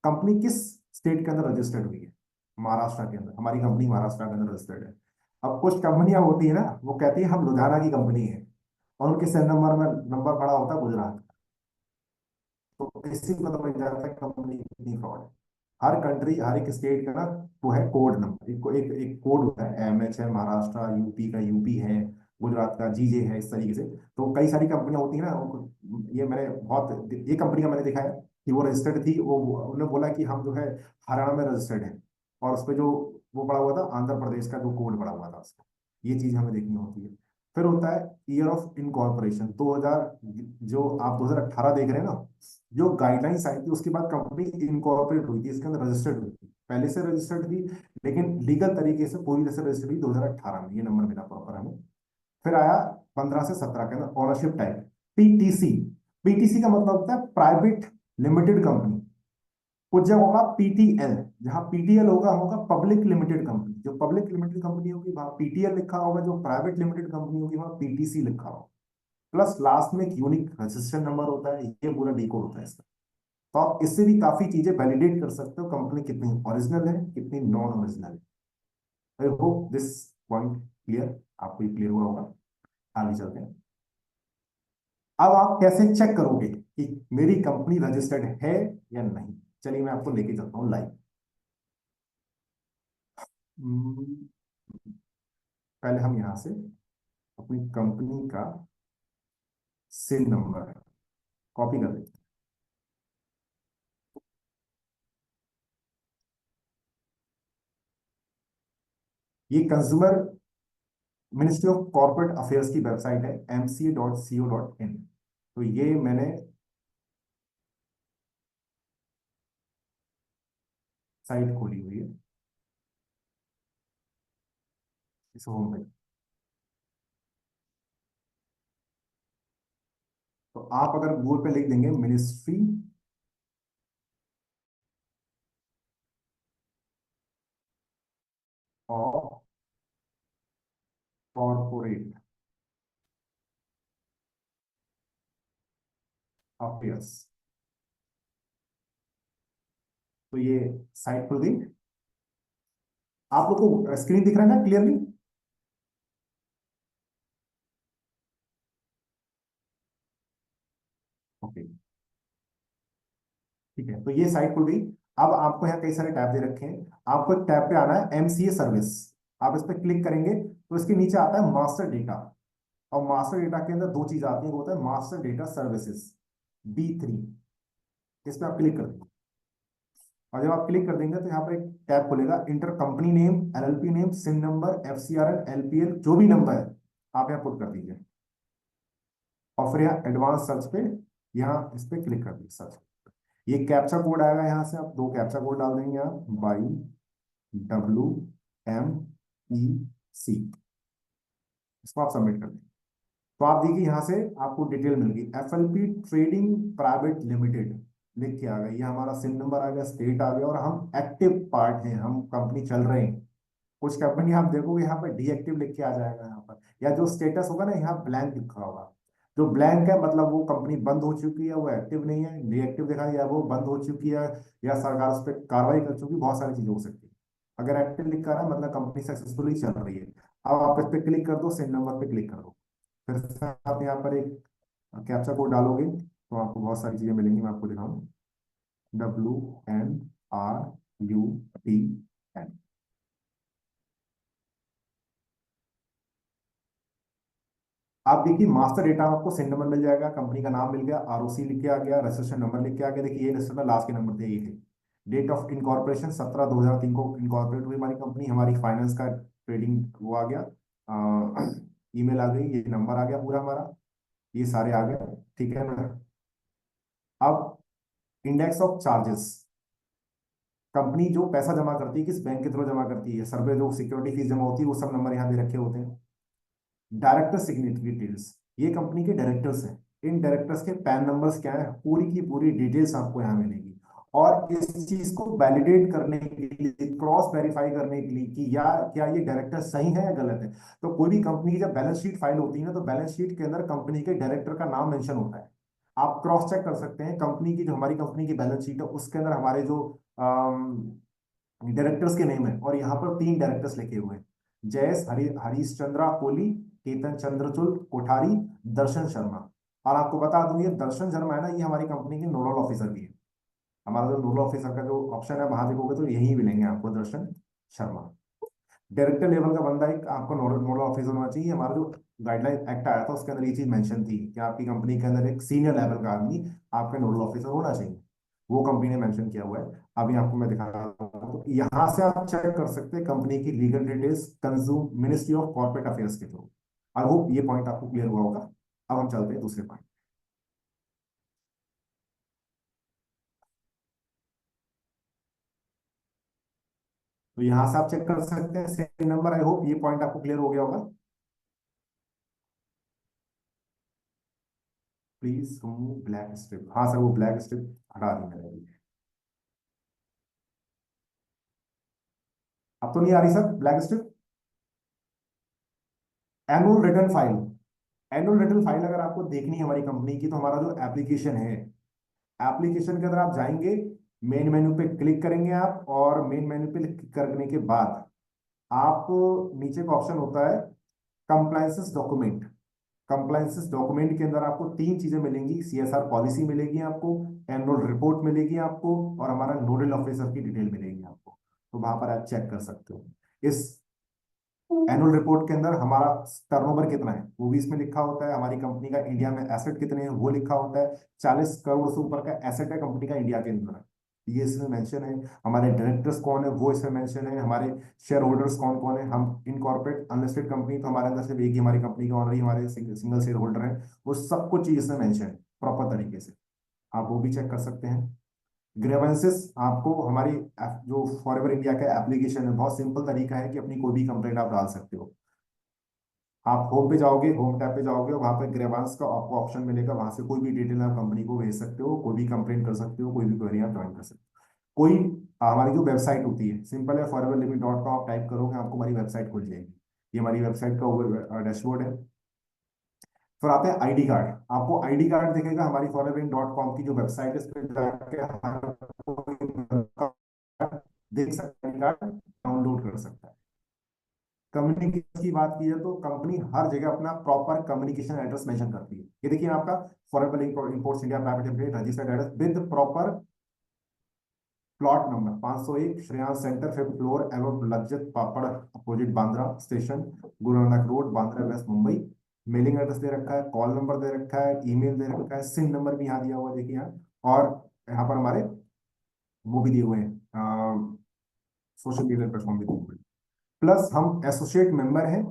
कंपनी किस स्टेट के अंदर रजिस्टर्ड हुई है। महाराष्ट्र के अंदर, हमारी कंपनी महाराष्ट्र के अंदर रजिस्टर्ड है। अब कुछ कंपनियां होती है ना वो कहती है हम लुधियाना की कंपनी है, और उनके सेल नंबर में नंबर पड़ा होता है गुजरात। तो इसी को समझ जाता है कंपनी कितनी फ्रॉड है। हर कंट्री, हर एक स्टेट का ना वो है कोड नंबर, एक कोड होता है। MH है महाराष्ट्र, यूपी का यूपी है, गुजरात का GJ है, इस तरीके से। तो कई सारी कंपनियां होती है ना ये मैंने बहुत, ये कंपनी का मैंने देखा है कि वो रजिस्टर्ड थी, वो उन्होंने बोला कि हम जो है हरियाणा में रजिस्टर्ड है, और उस पर जो वो पड़ा हुआ था आंध्र प्रदेश का जो कोड पड़ा हुआ था उस पर। ये चीज हमें देखनी होती है। फिर होता है ईयर ऑफ इनकॉर्पोरेशन 2000, जो आप 2018 देख रहे हैं ना, जो गाइडलाइंस आई थी उसके बाद कंपनी इनकॉर्पोरेट हुई थी, इसके अंदर रजिस्टर्ड हुई थी, पहले से रजिस्टर्ड थी, लेकिन लीगल तरीके से पूरी तरह से रजिस्टर्ड हुई 2018 में, ये नंबर मिला प्रॉपर हमें। फिर आया 15 से 17 के अंदर ओनरशिप टाइप, PTC। PTC का मतलब होता है प्राइवेट लिमिटेड कंपनी। कुछ जगह होगा PTL, जहां PTL होगा होगा पब्लिक लिमिटेड कंपनी, जो पब्लिक लिमिटेड कंपनी होगी वहां PTL लिखा होगा, जो प्राइवेट लिमिटेड कंपनी होगी वहां PTC लिखा होगा। प्लस लास्ट में एक यूनिक रजिस्ट्रेशन नंबर होता है, ये पूरा डिकोड होता है इसका। तो आप इससे भी काफी चीजें वैलिडेट कर सकते हो कंपनी कितनी ओरिजिनल है कितनी नॉन ओरिजिनल है। I hope this point clear, आपको ये क्लियर हुआ होगा। आगे चलते हैं। अब आप कैसे चेक करोगे कि मेरी कंपनी रजिस्टर्ड है या नहीं। चलिए मैं आपको लेके चलता हूँ लाइव। पहले हम यहां से अपनी कंपनी का सिन नंबर कॉपी कर लेते हैं। ये consumer ministry of corporate affairs की वेबसाइट है, mca.co.in। तो ये मैंने साइट खोली हुई है इस होम पे। तो आप अगर गूगल पे लिख देंगे मिनिस्ट्री ऑफ कॉर्पोरेट अफेयर्स, तो ये साइट खुल गई। आप लोग को स्क्रीन दिख रहा है ना क्लियरली? ओके, ठीक है, तो ये साइट खुल गई। अब आपको यहाँ कई सारे टैब दे रखे हैं। आपको एक टैब पे आना है एमसीए सर्विस। आप इस पर क्लिक करेंगे तो इसके नीचे आता है मास्टर डेटा। और मास्टर डेटा के अंदर दो चीज आती है, वो होता है मास्टर डेटा सर्विसेज, B3। इस पर आप क्लिक कर देंगे। और जब आप क्लिक कर देंगे तो यहाँ पर एक टैब खुलेगा, enter company name, LLP name, CIN number, FCRN, LPL, जो भी नंबर है आप यहाँ पुट कर दीजिए। और फिर यहाँ एडवांस सर्च पे, यहाँ इस पे क्लिक कर दीजिए सर्च। ये कैप्चा कोड आएगा, यहाँ से आप दो कैप्चा कोड डाल देंगे, आप YWMEC, इसको आप सबमिट कर देंगे। तो आप देखिए यहाँ से आपको डिटेल मिल गई, FLP ट्रेडिंग प्राइवेट लिमिटेड लिख के आ गया, ये हमारा सिम नंबर आ गया, स्टेट आ गया, और हम एक्टिव पार्ट हैं, हम कंपनी चल रहे हैं। कुछ कंपनी आप देखोगे यहाँ पर डीएक्टिव लिख के आ जाएगा यहाँ पर, या जो स्टेटस होगा ना यहाँ ब्लैंक लिखा होगा। जो ब्लैंक है मतलब वो कंपनी बंद हो चुकी है, वो एक्टिव नहीं है। डीएक्टिव दिखा या वो बंद हो चुकी है, या सरकार उस पर कार्रवाई कर चुकी है, बहुत सारी चीजें हो सकती है। अगर एक्टिव लिख कर रहा है मतलब कंपनी सक्सेसफुली चल रही है। अब आप इस पे क्लिक कर दो, सेंड नंबर पे क्लिक कर दो। फिर से आप यहाँ पर एक कैप्चा कोड डालोगे तो आपको बहुत सारी चीजें मिलेंगी, मैं आपको दिखाऊं। WNRUTN। आप देखिए मास्टर डेटा आपको सेंड नंबर मिल जाएगा, कंपनी का नाम मिल गया, ROC लिख के आ गया, रजिस्ट्रेशन नंबर लिख के आ गया। देखिए ये रजिस्टर लास्ट के नंबर थे, ये थे। डेट ऑफ इनकॉर्पोरेशन 17/2003 को इनकॉर्पोरेट हुई हमारी कंपनी। हमारी फाइनेंस का ट्रेडिंग वो आ गया, ईमेल आ गई, ये नंबर आ गया पूरा हमारा, ये सारे आ गए। ठीक है ना? अब इंडेक्स ऑफ चार्जेस, कंपनी जो पैसा जमा करती है किस बैंक के थ्रू जमा करती है, सर्वे जो सिक्योरिटी फीस जमा होती है, वो सब नंबर यहाँ दे रखे होते हैं। डायरेक्टर सिग्नेचर डिटेल्स, ये कंपनी के डायरेक्टर्स हैं, इन डायरेक्टर्स के पैन नंबर्स क्या है, पूरी की पूरी डिटेल्स आपको यहाँ मिलेगी। और इस चीज को वैलिडेट करने के लिए, क्रॉस वेरीफाई करने के लिए कि या क्या ये डायरेक्टर सही है या गलत है, तो कोई भी कंपनी की जब बैलेंस शीट फाइल होती है ना, तो बैलेंस शीट के अंदर कंपनी के डायरेक्टर का नाम मेंशन होता है। आप क्रॉस चेक कर सकते हैं कंपनी की, जो हमारी कंपनी की बैलेंस शीट है उसके अंदर हमारे जो डायरेक्टर्स के नेम है, और यहाँ पर तीन डायरेक्टर्स लिखे हुए हैं, जयेश हरीश चंद्रा कोहली, केतन चंद्रचूड़ कोठारी, दर्शन शर्मा। और आपको बता दूं ये दर्शन शर्मा है ना, ये हमारी कंपनी के नोडल ऑफिसर भी है। हमारा जो नोडल ऑफिसर का जो ऑप्शन है वहां देखोगे तो यही मिलेंगे आपको, दर्शन शर्मा। डायरेक्टर लेवल का बंदा एक आपको नोडल नोडल ऑफिसर होना चाहिए। हमारा जो गाइडलाइन एक्ट आया था उसके अंदर ये चीज मेंशन थी कि आपकी कंपनी के अंदर एक सीनियर लेवल का आदमी आपका नोडल ऑफिसर होना चाहिए, वो कंपनी ने मेंशन किया हुआ है। अभी आपको मैं दिखा रहा हूँ, तो यहाँ से आप चेक कर सकते हैं कंपनी की legal details, consume ministry of corporate affairs के थ्रू। आई होप ये पॉइंट आपको क्लियर हुआ होगा। अब हम चलते हैं दूसरे पॉइंट। तो यहाँ से आप चेक कर सकते हैं सेम नंबर। आई होप ये पॉइंट आपको क्लियर हो गया होगा। प्लीज रिमूव ब्लैक स्ट्रिप, हाँ सर वो ब्लैक स्ट्रिप हटा दी मैंने अभी। अब तो नहीं आ रही sir black strip. Annual return file, annual return file अगर आपको देखनी है हमारी कंपनी की, तो हमारा जो एप्लीकेशन है, एप्लीकेशन के अंदर आप जाएंगे, मेन मेन्यू पे क्लिक करेंगे आप, और मेन मेन्यू पे क्लिक करने के बाद आप नीचे का ऑप्शन होता है कंप्लायंसेस डॉक्यूमेंट। कंप्लायंसेस डॉक्यूमेंट के अंदर आपको तीन चीजें मिलेंगी, CSR पॉलिसी मिलेगी आपको, एनुअल रिपोर्ट मिलेगी आपको, और हमारा नोडल ऑफिसर की डिटेल मिलेगी आपको। तो वहां पर आप चेक कर सकते हो। इस एनुअल रिपोर्ट के अंदर हमारा टर्नओवर कितना है वो भी इसमें लिखा होता है, हमारी कंपनी का इंडिया में एसेट कितने हैं वो लिखा होता है। 40 करोड़ से ऊपर का एसेट है कंपनी का इंडिया के अंदर, ये इसमें मेंशन है। हमारे डायरेक्टर्स कौन है वो इसमें मेंशन है। हमारे शेयर होल्डर्स कौन कौन है, हम इनकॉर्पोरेट अनलिस्टेड कंपनी, तो हमारे अंदर सिर्फ एक ही हमारी कंपनी का ऑनर ही हमारे सिंगल शेयर होल्डर है। वो सब कुछ चीज इसमें मेंशन है प्रॉपर तरीके से, आप वो भी चेक कर सकते हैं। ग्रेवेंसेस आपको हमारी जो फॉरएवर इंडिया का एप्लीकेशन है, बहुत सिंपल तरीका है कि अपनी कोई भी कंप्लेंट आप डाल सकते हो। आप होम पे जाओगे, होम टैब पे जाओगे और वहां पे ग्रेवांस का आपको ऑप्शन मिलेगा, वहां से कोई भी डिटेल आप कंपनी को भेज सकते हो, कोई भी कंप्लेंट कर सकते हो, कोई भी क्वेरी आप ज्वाइन कर सकते हो। कोई हमारी जो वेबसाइट होती है सिंपल है, foreverliving.com आप टाइप करोगे आपको हमारी वेबसाइट खुल जाएगी। ये हमारी वेबसाइट का ओवर डैशबोर्ड है। फिर आते हैं आईडी कार्ड। आपको आईडी कार्ड दिखेगा हमारी foreverliving.com की जो वेबसाइट है, इस पे जाके हर कोई बंदा देख सकता है, कार्ड डाउनलोड कर सकता है। कम्युनिकेशन की बात की है तो कंपनी हर जगह अपना प्रॉपर कम्युनिकेशन एड्रेस मेंशन करती है। ये देखिए आपका Forever Imports India private limited registered address with proper plot number 501 Shreyansh centre, fifth floor, एवं Lijjat papad opposite Bandra station, Guru Nanak road, Bandra west, Mumbai. Mailing address दे रखा है, कॉल नंबर दे रखा है, ईमेल दे रखा है, सिम नंबर भी यहाँ दिया हुआ है, देखिए यहाँ। और यहाँ पर हमारे वो भी दिए हुए हैं, सोशल मीडिया प्लेटफॉर्म भी दिए हुए हैं। प्लस हम एसोसिएट मेंबर हैं।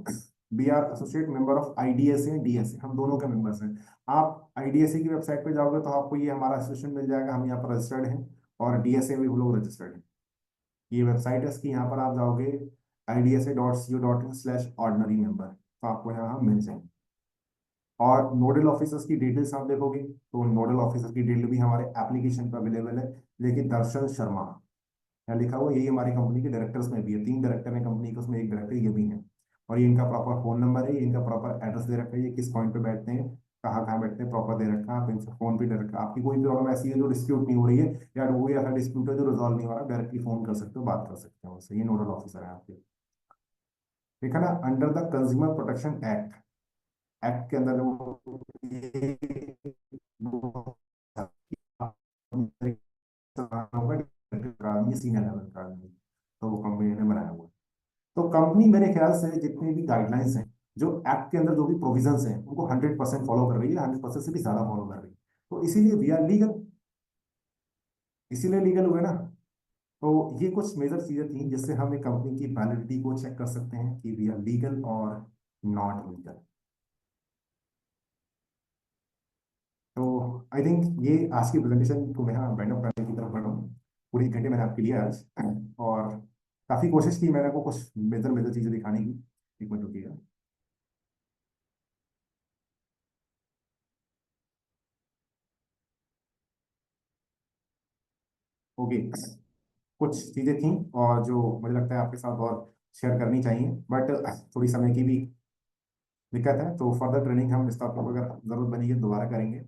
We are associate member of IDSA DSA, हम दोनों के मेंबर्स हैं। आप आईडीएसए की वेबसाइट पे जाओगे तो आपको ये हमारा एसोसिएशन मिल जाएगा, हम यहाँ पर रजिस्टर्ड हैं। और डीएसए में भी लोग रजिस्टर्ड हैं। ये वेबसाइट है इसकी, यहाँ पर आप जाओगे idsa.co.in/ordinary member, तो आपको यहाँ मिल जाएंगे। और नोडल ऑफिसर्स की डिटेल्स आप देखोगे तो नोडल ऑफिसर की डिटेल भी हमारे एप्लीकेशन पर अवेलेबल है। लेकिन दर्शन शर्मा यहाँ लिखा हुआ, यही हमारी कंपनी के डायरेक्टर्स में भी है, 3 डायरेक्टर हैं कंपनी के, उसमें एक डायरेक्टर ये भी है। और ये इनका प्रॉपर फोन नंबर है, ये इनका प्रॉपर एड्रेस दे रखा है, ये किस पॉइंट पे बैठते हैं, कहाँ कहाँ बैठते हैं, प्रॉपर दे रखा है। आप इनसे फोन पे दे रखा है, आपकी कोई प्रॉब्लम ऐसी है जो डिस्प्यूट नहीं हो रही है, या कोई ऐसा डिस्प्यूट है जो रिजॉल्व नहीं हो रहा, डायरेक्टली फोन कर सकते हो, बात कर सकते हो उससे। ये नोडल ऑफिसर है आपके। देखा ना, under the consumer protection act, act के अंदर वो सीनियर लेवल का आदमी, तो वो कंपनी ने बनाया हुआ है। तो कंपनी मेरे ख्याल से जितनी भी गाइडलाइंस हैं, जो एक्ट के अंदर जो भी प्रोविजंस हैं, उनको 100% फॉलो कर रही है, 100% से भी ज्यादा फॉलो कर रही है। तो इसीलिए वी आर लीगल, इसीलिए लीगल हुए ना। तो ये कुछ मेजर चीजें थी जिससे हम एक कंपनी की वैलिडिटी को चेक कर सकते हैं कि वी आर लीगल और नॉट लीगल। तो आई थिंक ये आज की प्रेजेंटेशन को मैं वाइंड अप करने की तरफ बढ़ रहा हूँ। पूरे 1 घंटे मैंने आपके लिए आज, और काफी कोशिश की मैंने को कुछ मेजर मेजर चीजें दिखाने की। एक मिनट रुकिएगा। ओके, कुछ चीजें थी और जो मुझे लगता है आपके साथ और शेयर करनी चाहिए, बट थोड़ी समय की भी दिक्कत है, तो फर्दर ट्रेनिंग हम इस टॉपिक पर अगर जरूरत बनी है दोबारा करेंगे।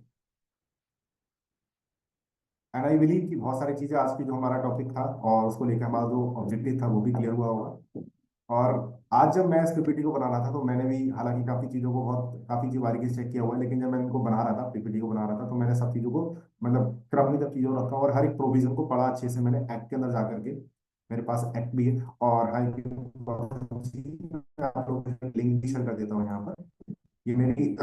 एंड आई बिलीव कि बहुत सारी चीजें आज की जो हमारा टॉपिक था और उसको लेकर हमारा जो ऑब्जेक्टिव था वो भी क्लियर हुआ होगा। और आज जब मैं इस पीपीटी को बना रहा था तो मैंने भी हालांकि काफी चीजों को बहुत काफी चीज बारीकी से चेक किया हुआ है, लेकिन जब मैं इनको बना रहा था, पीपीटी को बना रहा था, तो मैंने सब चीजों को मतलब क्रम में जब चीजों को रखा और हर एक प्रोविजन को पढ़ा अच्छे से, मैंने एक्ट के अंदर जा करके, मेरे पास एक्ट भी है और हाई आप लोग लिंक भी शेयर कर देता हूँ यहाँ पर। ये मेरी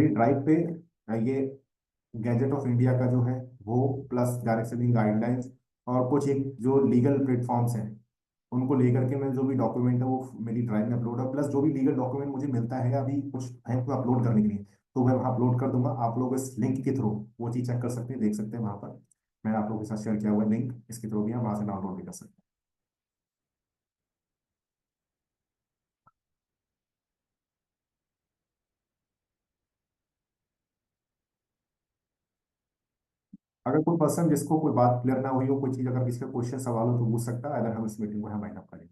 ड्राइव पे ये गैजेट ऑफ इंडिया का जो है वो, प्लस डायरेक्ट सेलिंग गाइडलाइंस, और कुछ एक जो लीगल प्लेटफॉर्म्स हैं उनको लेकर के मैं जो भी डॉक्यूमेंट है वो मेरी ड्राइव में अपलोड है, प्लस जो भी लीगल डॉक्यूमेंट मुझे मिलता है अभी कुछ है तो अपलोड करने के लिए, तो मैं वहाँ अपलोड कर दूंगा। आप लोग इस लिंक के थ्रू वो चीज़ चेक कर सकते हैं, देख सकते हैं वहाँ पर। मैंने आप लोगों के साथ शेयर किया हुआ है लिंक, इसके थ्रू भी आप वहाँ से डाउनलोड भी कर सकते हैं। अगर कोई पर्सन जिसको कोई बात क्लियर ना हुई हो, कोई चीज़ अगर किसी का क्वेश्चन सवाल हो तो पूछ सकता है, अगर हम इस मीटिंग को यहाँ वाइंड अप करें।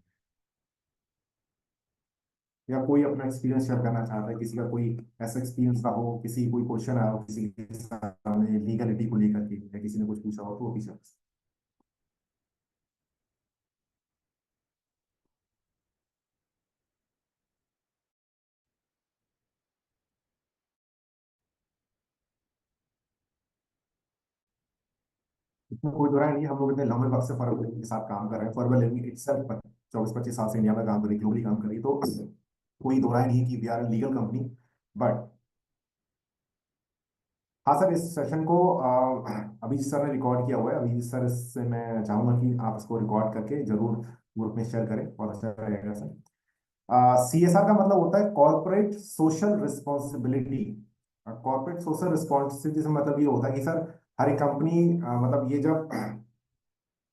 या कोई अपना एक्सपीरियंस शेयर करना चाहता है, किसी का कोई ऐसा एक्सपीरियंस रहा हो, किसी कोई क्वेश्चन आया हो किसी के सामने लीगलिटी को लेकर के, या किसी ने कुछ पूछा हो तो वो भी शेयर। इसमें कोई दो राय नहीं है, हम लोग इतने लंबे वक्त से फॉरवर्ड लिविंग के साथ काम कर रहे हैं। फॉरवर्ड लिविंग इटसेल्फ 24-25 साल से इंडिया में काम कर रही है, ग्लोबली काम कर रही है, तो कोई दो राय नहीं है कि we are legal company. But हाँ सर, इस सेशन को अभिजीत सर ने रिकॉर्ड किया हुआ है। अभिजीत सर से मैं चाहूंगा कि आप इसको रिकॉर्ड करके जरूर ग्रुप में शेयर करें, बहुत अच्छा रहेगा सर। CSR का मतलब होता है corporate social responsibility. Corporate social responsibility से मतलब ये होता है कि सर हर एक कंपनी, मतलब ये जब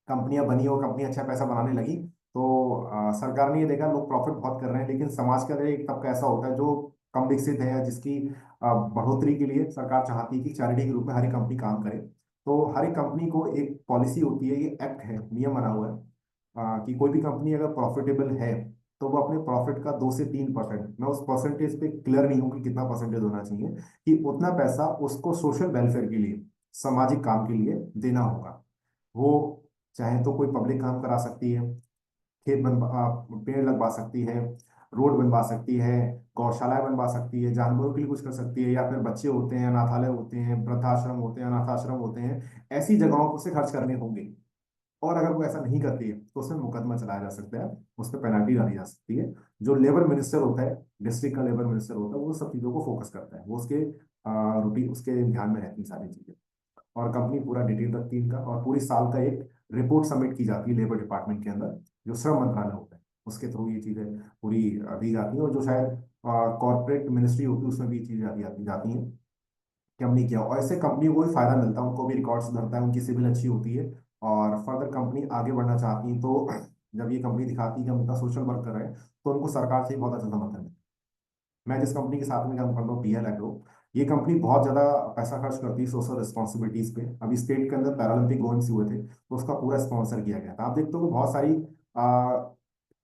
कंपनियां बनी और कंपनी अच्छा पैसा बनाने लगी, तो सरकार ने ये देखा लोग प्रॉफिट बहुत कर रहे हैं, लेकिन समाज के अंदर एक तबका ऐसा होता है जो कम विकसित है, या जिसकी बढ़ोतरी के लिए सरकार चाहती है कि चैरिटी के रूप में हर एक कंपनी काम करे। तो हर एक कंपनी को एक पॉलिसी होती है, ये एक्ट है, नियम बना हुआ है, कि कोई भी कंपनी अगर प्रॉफिटेबल है तो वो अपने प्रॉफिट का 2 से 3%, मैं उस परसेंटेज पे क्लियर नहीं हूँ कि कितना परसेंटेज होना चाहिए, कि उतना पैसा उसको सोशल वेलफेयर के लिए, सामाजिक काम के लिए देना होगा। वो चाहे तो कोई पब्लिक काम करा सकती है, पेड़ लगवा सकती है, रोड बनवा सकती है, गौशालाएं बनवा सकती है, जानवरों के लिए कुछ कर सकती है, या फिर बच्चे होते हैं, अनाथालय होते हैं, वृद्धाश्रम होते हैं, अनाथाश्रम होते हैं, ऐसी जगहों को से खर्च करने होंगे। और अगर वो ऐसा नहीं करती है तो उसमें मुकदमा चलाया जा सकता है, उस पर पेनल्टी डाली जा सकती है। जो लेबर मिनिस्टर होता है, डिस्ट्रिक्ट का लेबर मिनिस्टर होता है, वो सब चीज़ों को फोकस करता है, वो उसके रूटीन, उसके ध्यान में रहती हैं सारी चीज़ें। और कंपनी पूरा डिटेल रखती है इनका, और पूरी साल का एक रिपोर्ट सबमिट की जाती है लेबर डिपार्टमेंट के अंदर, जो श्रम मंत्रालय होता है उसके थ्रू ये चीज़ें पूरी दी जाती हैं। और जो शायद कॉर्पोरेट मिनिस्ट्री होती है उसमें भी ये चीज़ें जाती जाती हैं कि हमने किया। और ऐसे कंपनी को भी फायदा मिलता है, उनको भी रिकॉर्ड सुधरता है, उनकी सिविल अच्छी होती है, और फर्दर कंपनी आगे बढ़ना चाहती है तो जब ये कंपनी दिखाती है कि हम इतना सोशल वर्क कर रहे हैं, तो उनको सरकार से भी बहुत अच्छा समर्थन है। मैं जिस कंपनी के साथ में काम करता हूँ, PL एग्रो, ये कंपनी बहुत ज्यादा पैसा खर्च करती है सोशल रिस्पॉन्सिबिलिटीज पे। अभी स्टेट के अंदर पैरालंपिक गेम्स हुए थे, तो उसका पूरा स्पॉन्सर किया गया था। आप देखते हो कि बहुत सारी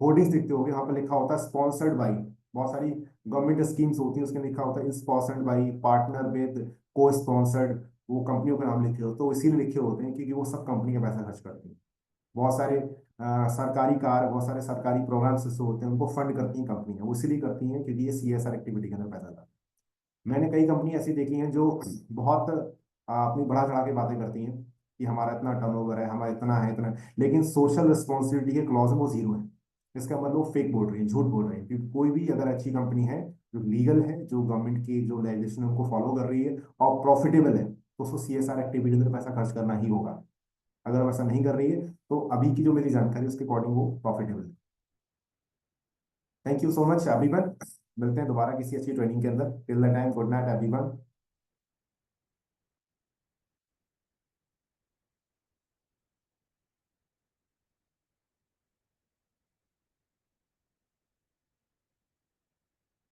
होर्डिंग्स दिखते होंगे, वहां पर लिखा होता है स्पॉन्सर्ड बाई। बहुत सारी गवर्नमेंट स्कीम्स होती है, उसके लिखा होता है स्पॉन्सर्ड बाई, पार्टनर विद, को स्पॉन्सर्ड, वो कंपनियों के नाम लिखे होते, तो इसीलिए लिखे होते हैं क्योंकि वो सब कंपनी का पैसा खर्च करती है। बहुत सारे सरकारी कार्य, बहुत सारे सरकारी प्रोग्राम्स ऐसे होते हैं, उनको फंड करती हैं कंपनियां, वो इसलिए करती हैं क्योंकि ये CSR एक्टिविटी के अंदर पैसा जाता है। मैंने कई कंपनी ऐसी देखी हैं जो बहुत अपनी बढ़ा चढ़ा के बातें करती हैं कि हमारा इतना टर्नओवर है, हमारा इतना है, इतना है, लेकिन सोशल रिस्पॉन्सिबिलिटी के क्लॉज में वो जीरो है। इसका मतलब वो फेक बोल रही है, झूठ बोल रही है, क्योंकि कोई भी अगर अच्छी कंपनी है जो लीगल है, जो गवर्नमेंट की जो लेजिस्लेशन है उनको फॉलो कर रही है और प्रॉफिटेबल है, तो उसको CSR एक्टिविटी में पैसा खर्च करना ही होगा। अगर वो ऐसा नहीं कर रही है तो अभी की जो मेरी जानकारी है उसके अकॉर्डिंग वो प्रॉफिटेबल है। Thank you so much everyone. मिलते हैं दोबारा किसी अच्छी ट्रेनिंग के अंदर। Till the time, good night everyone.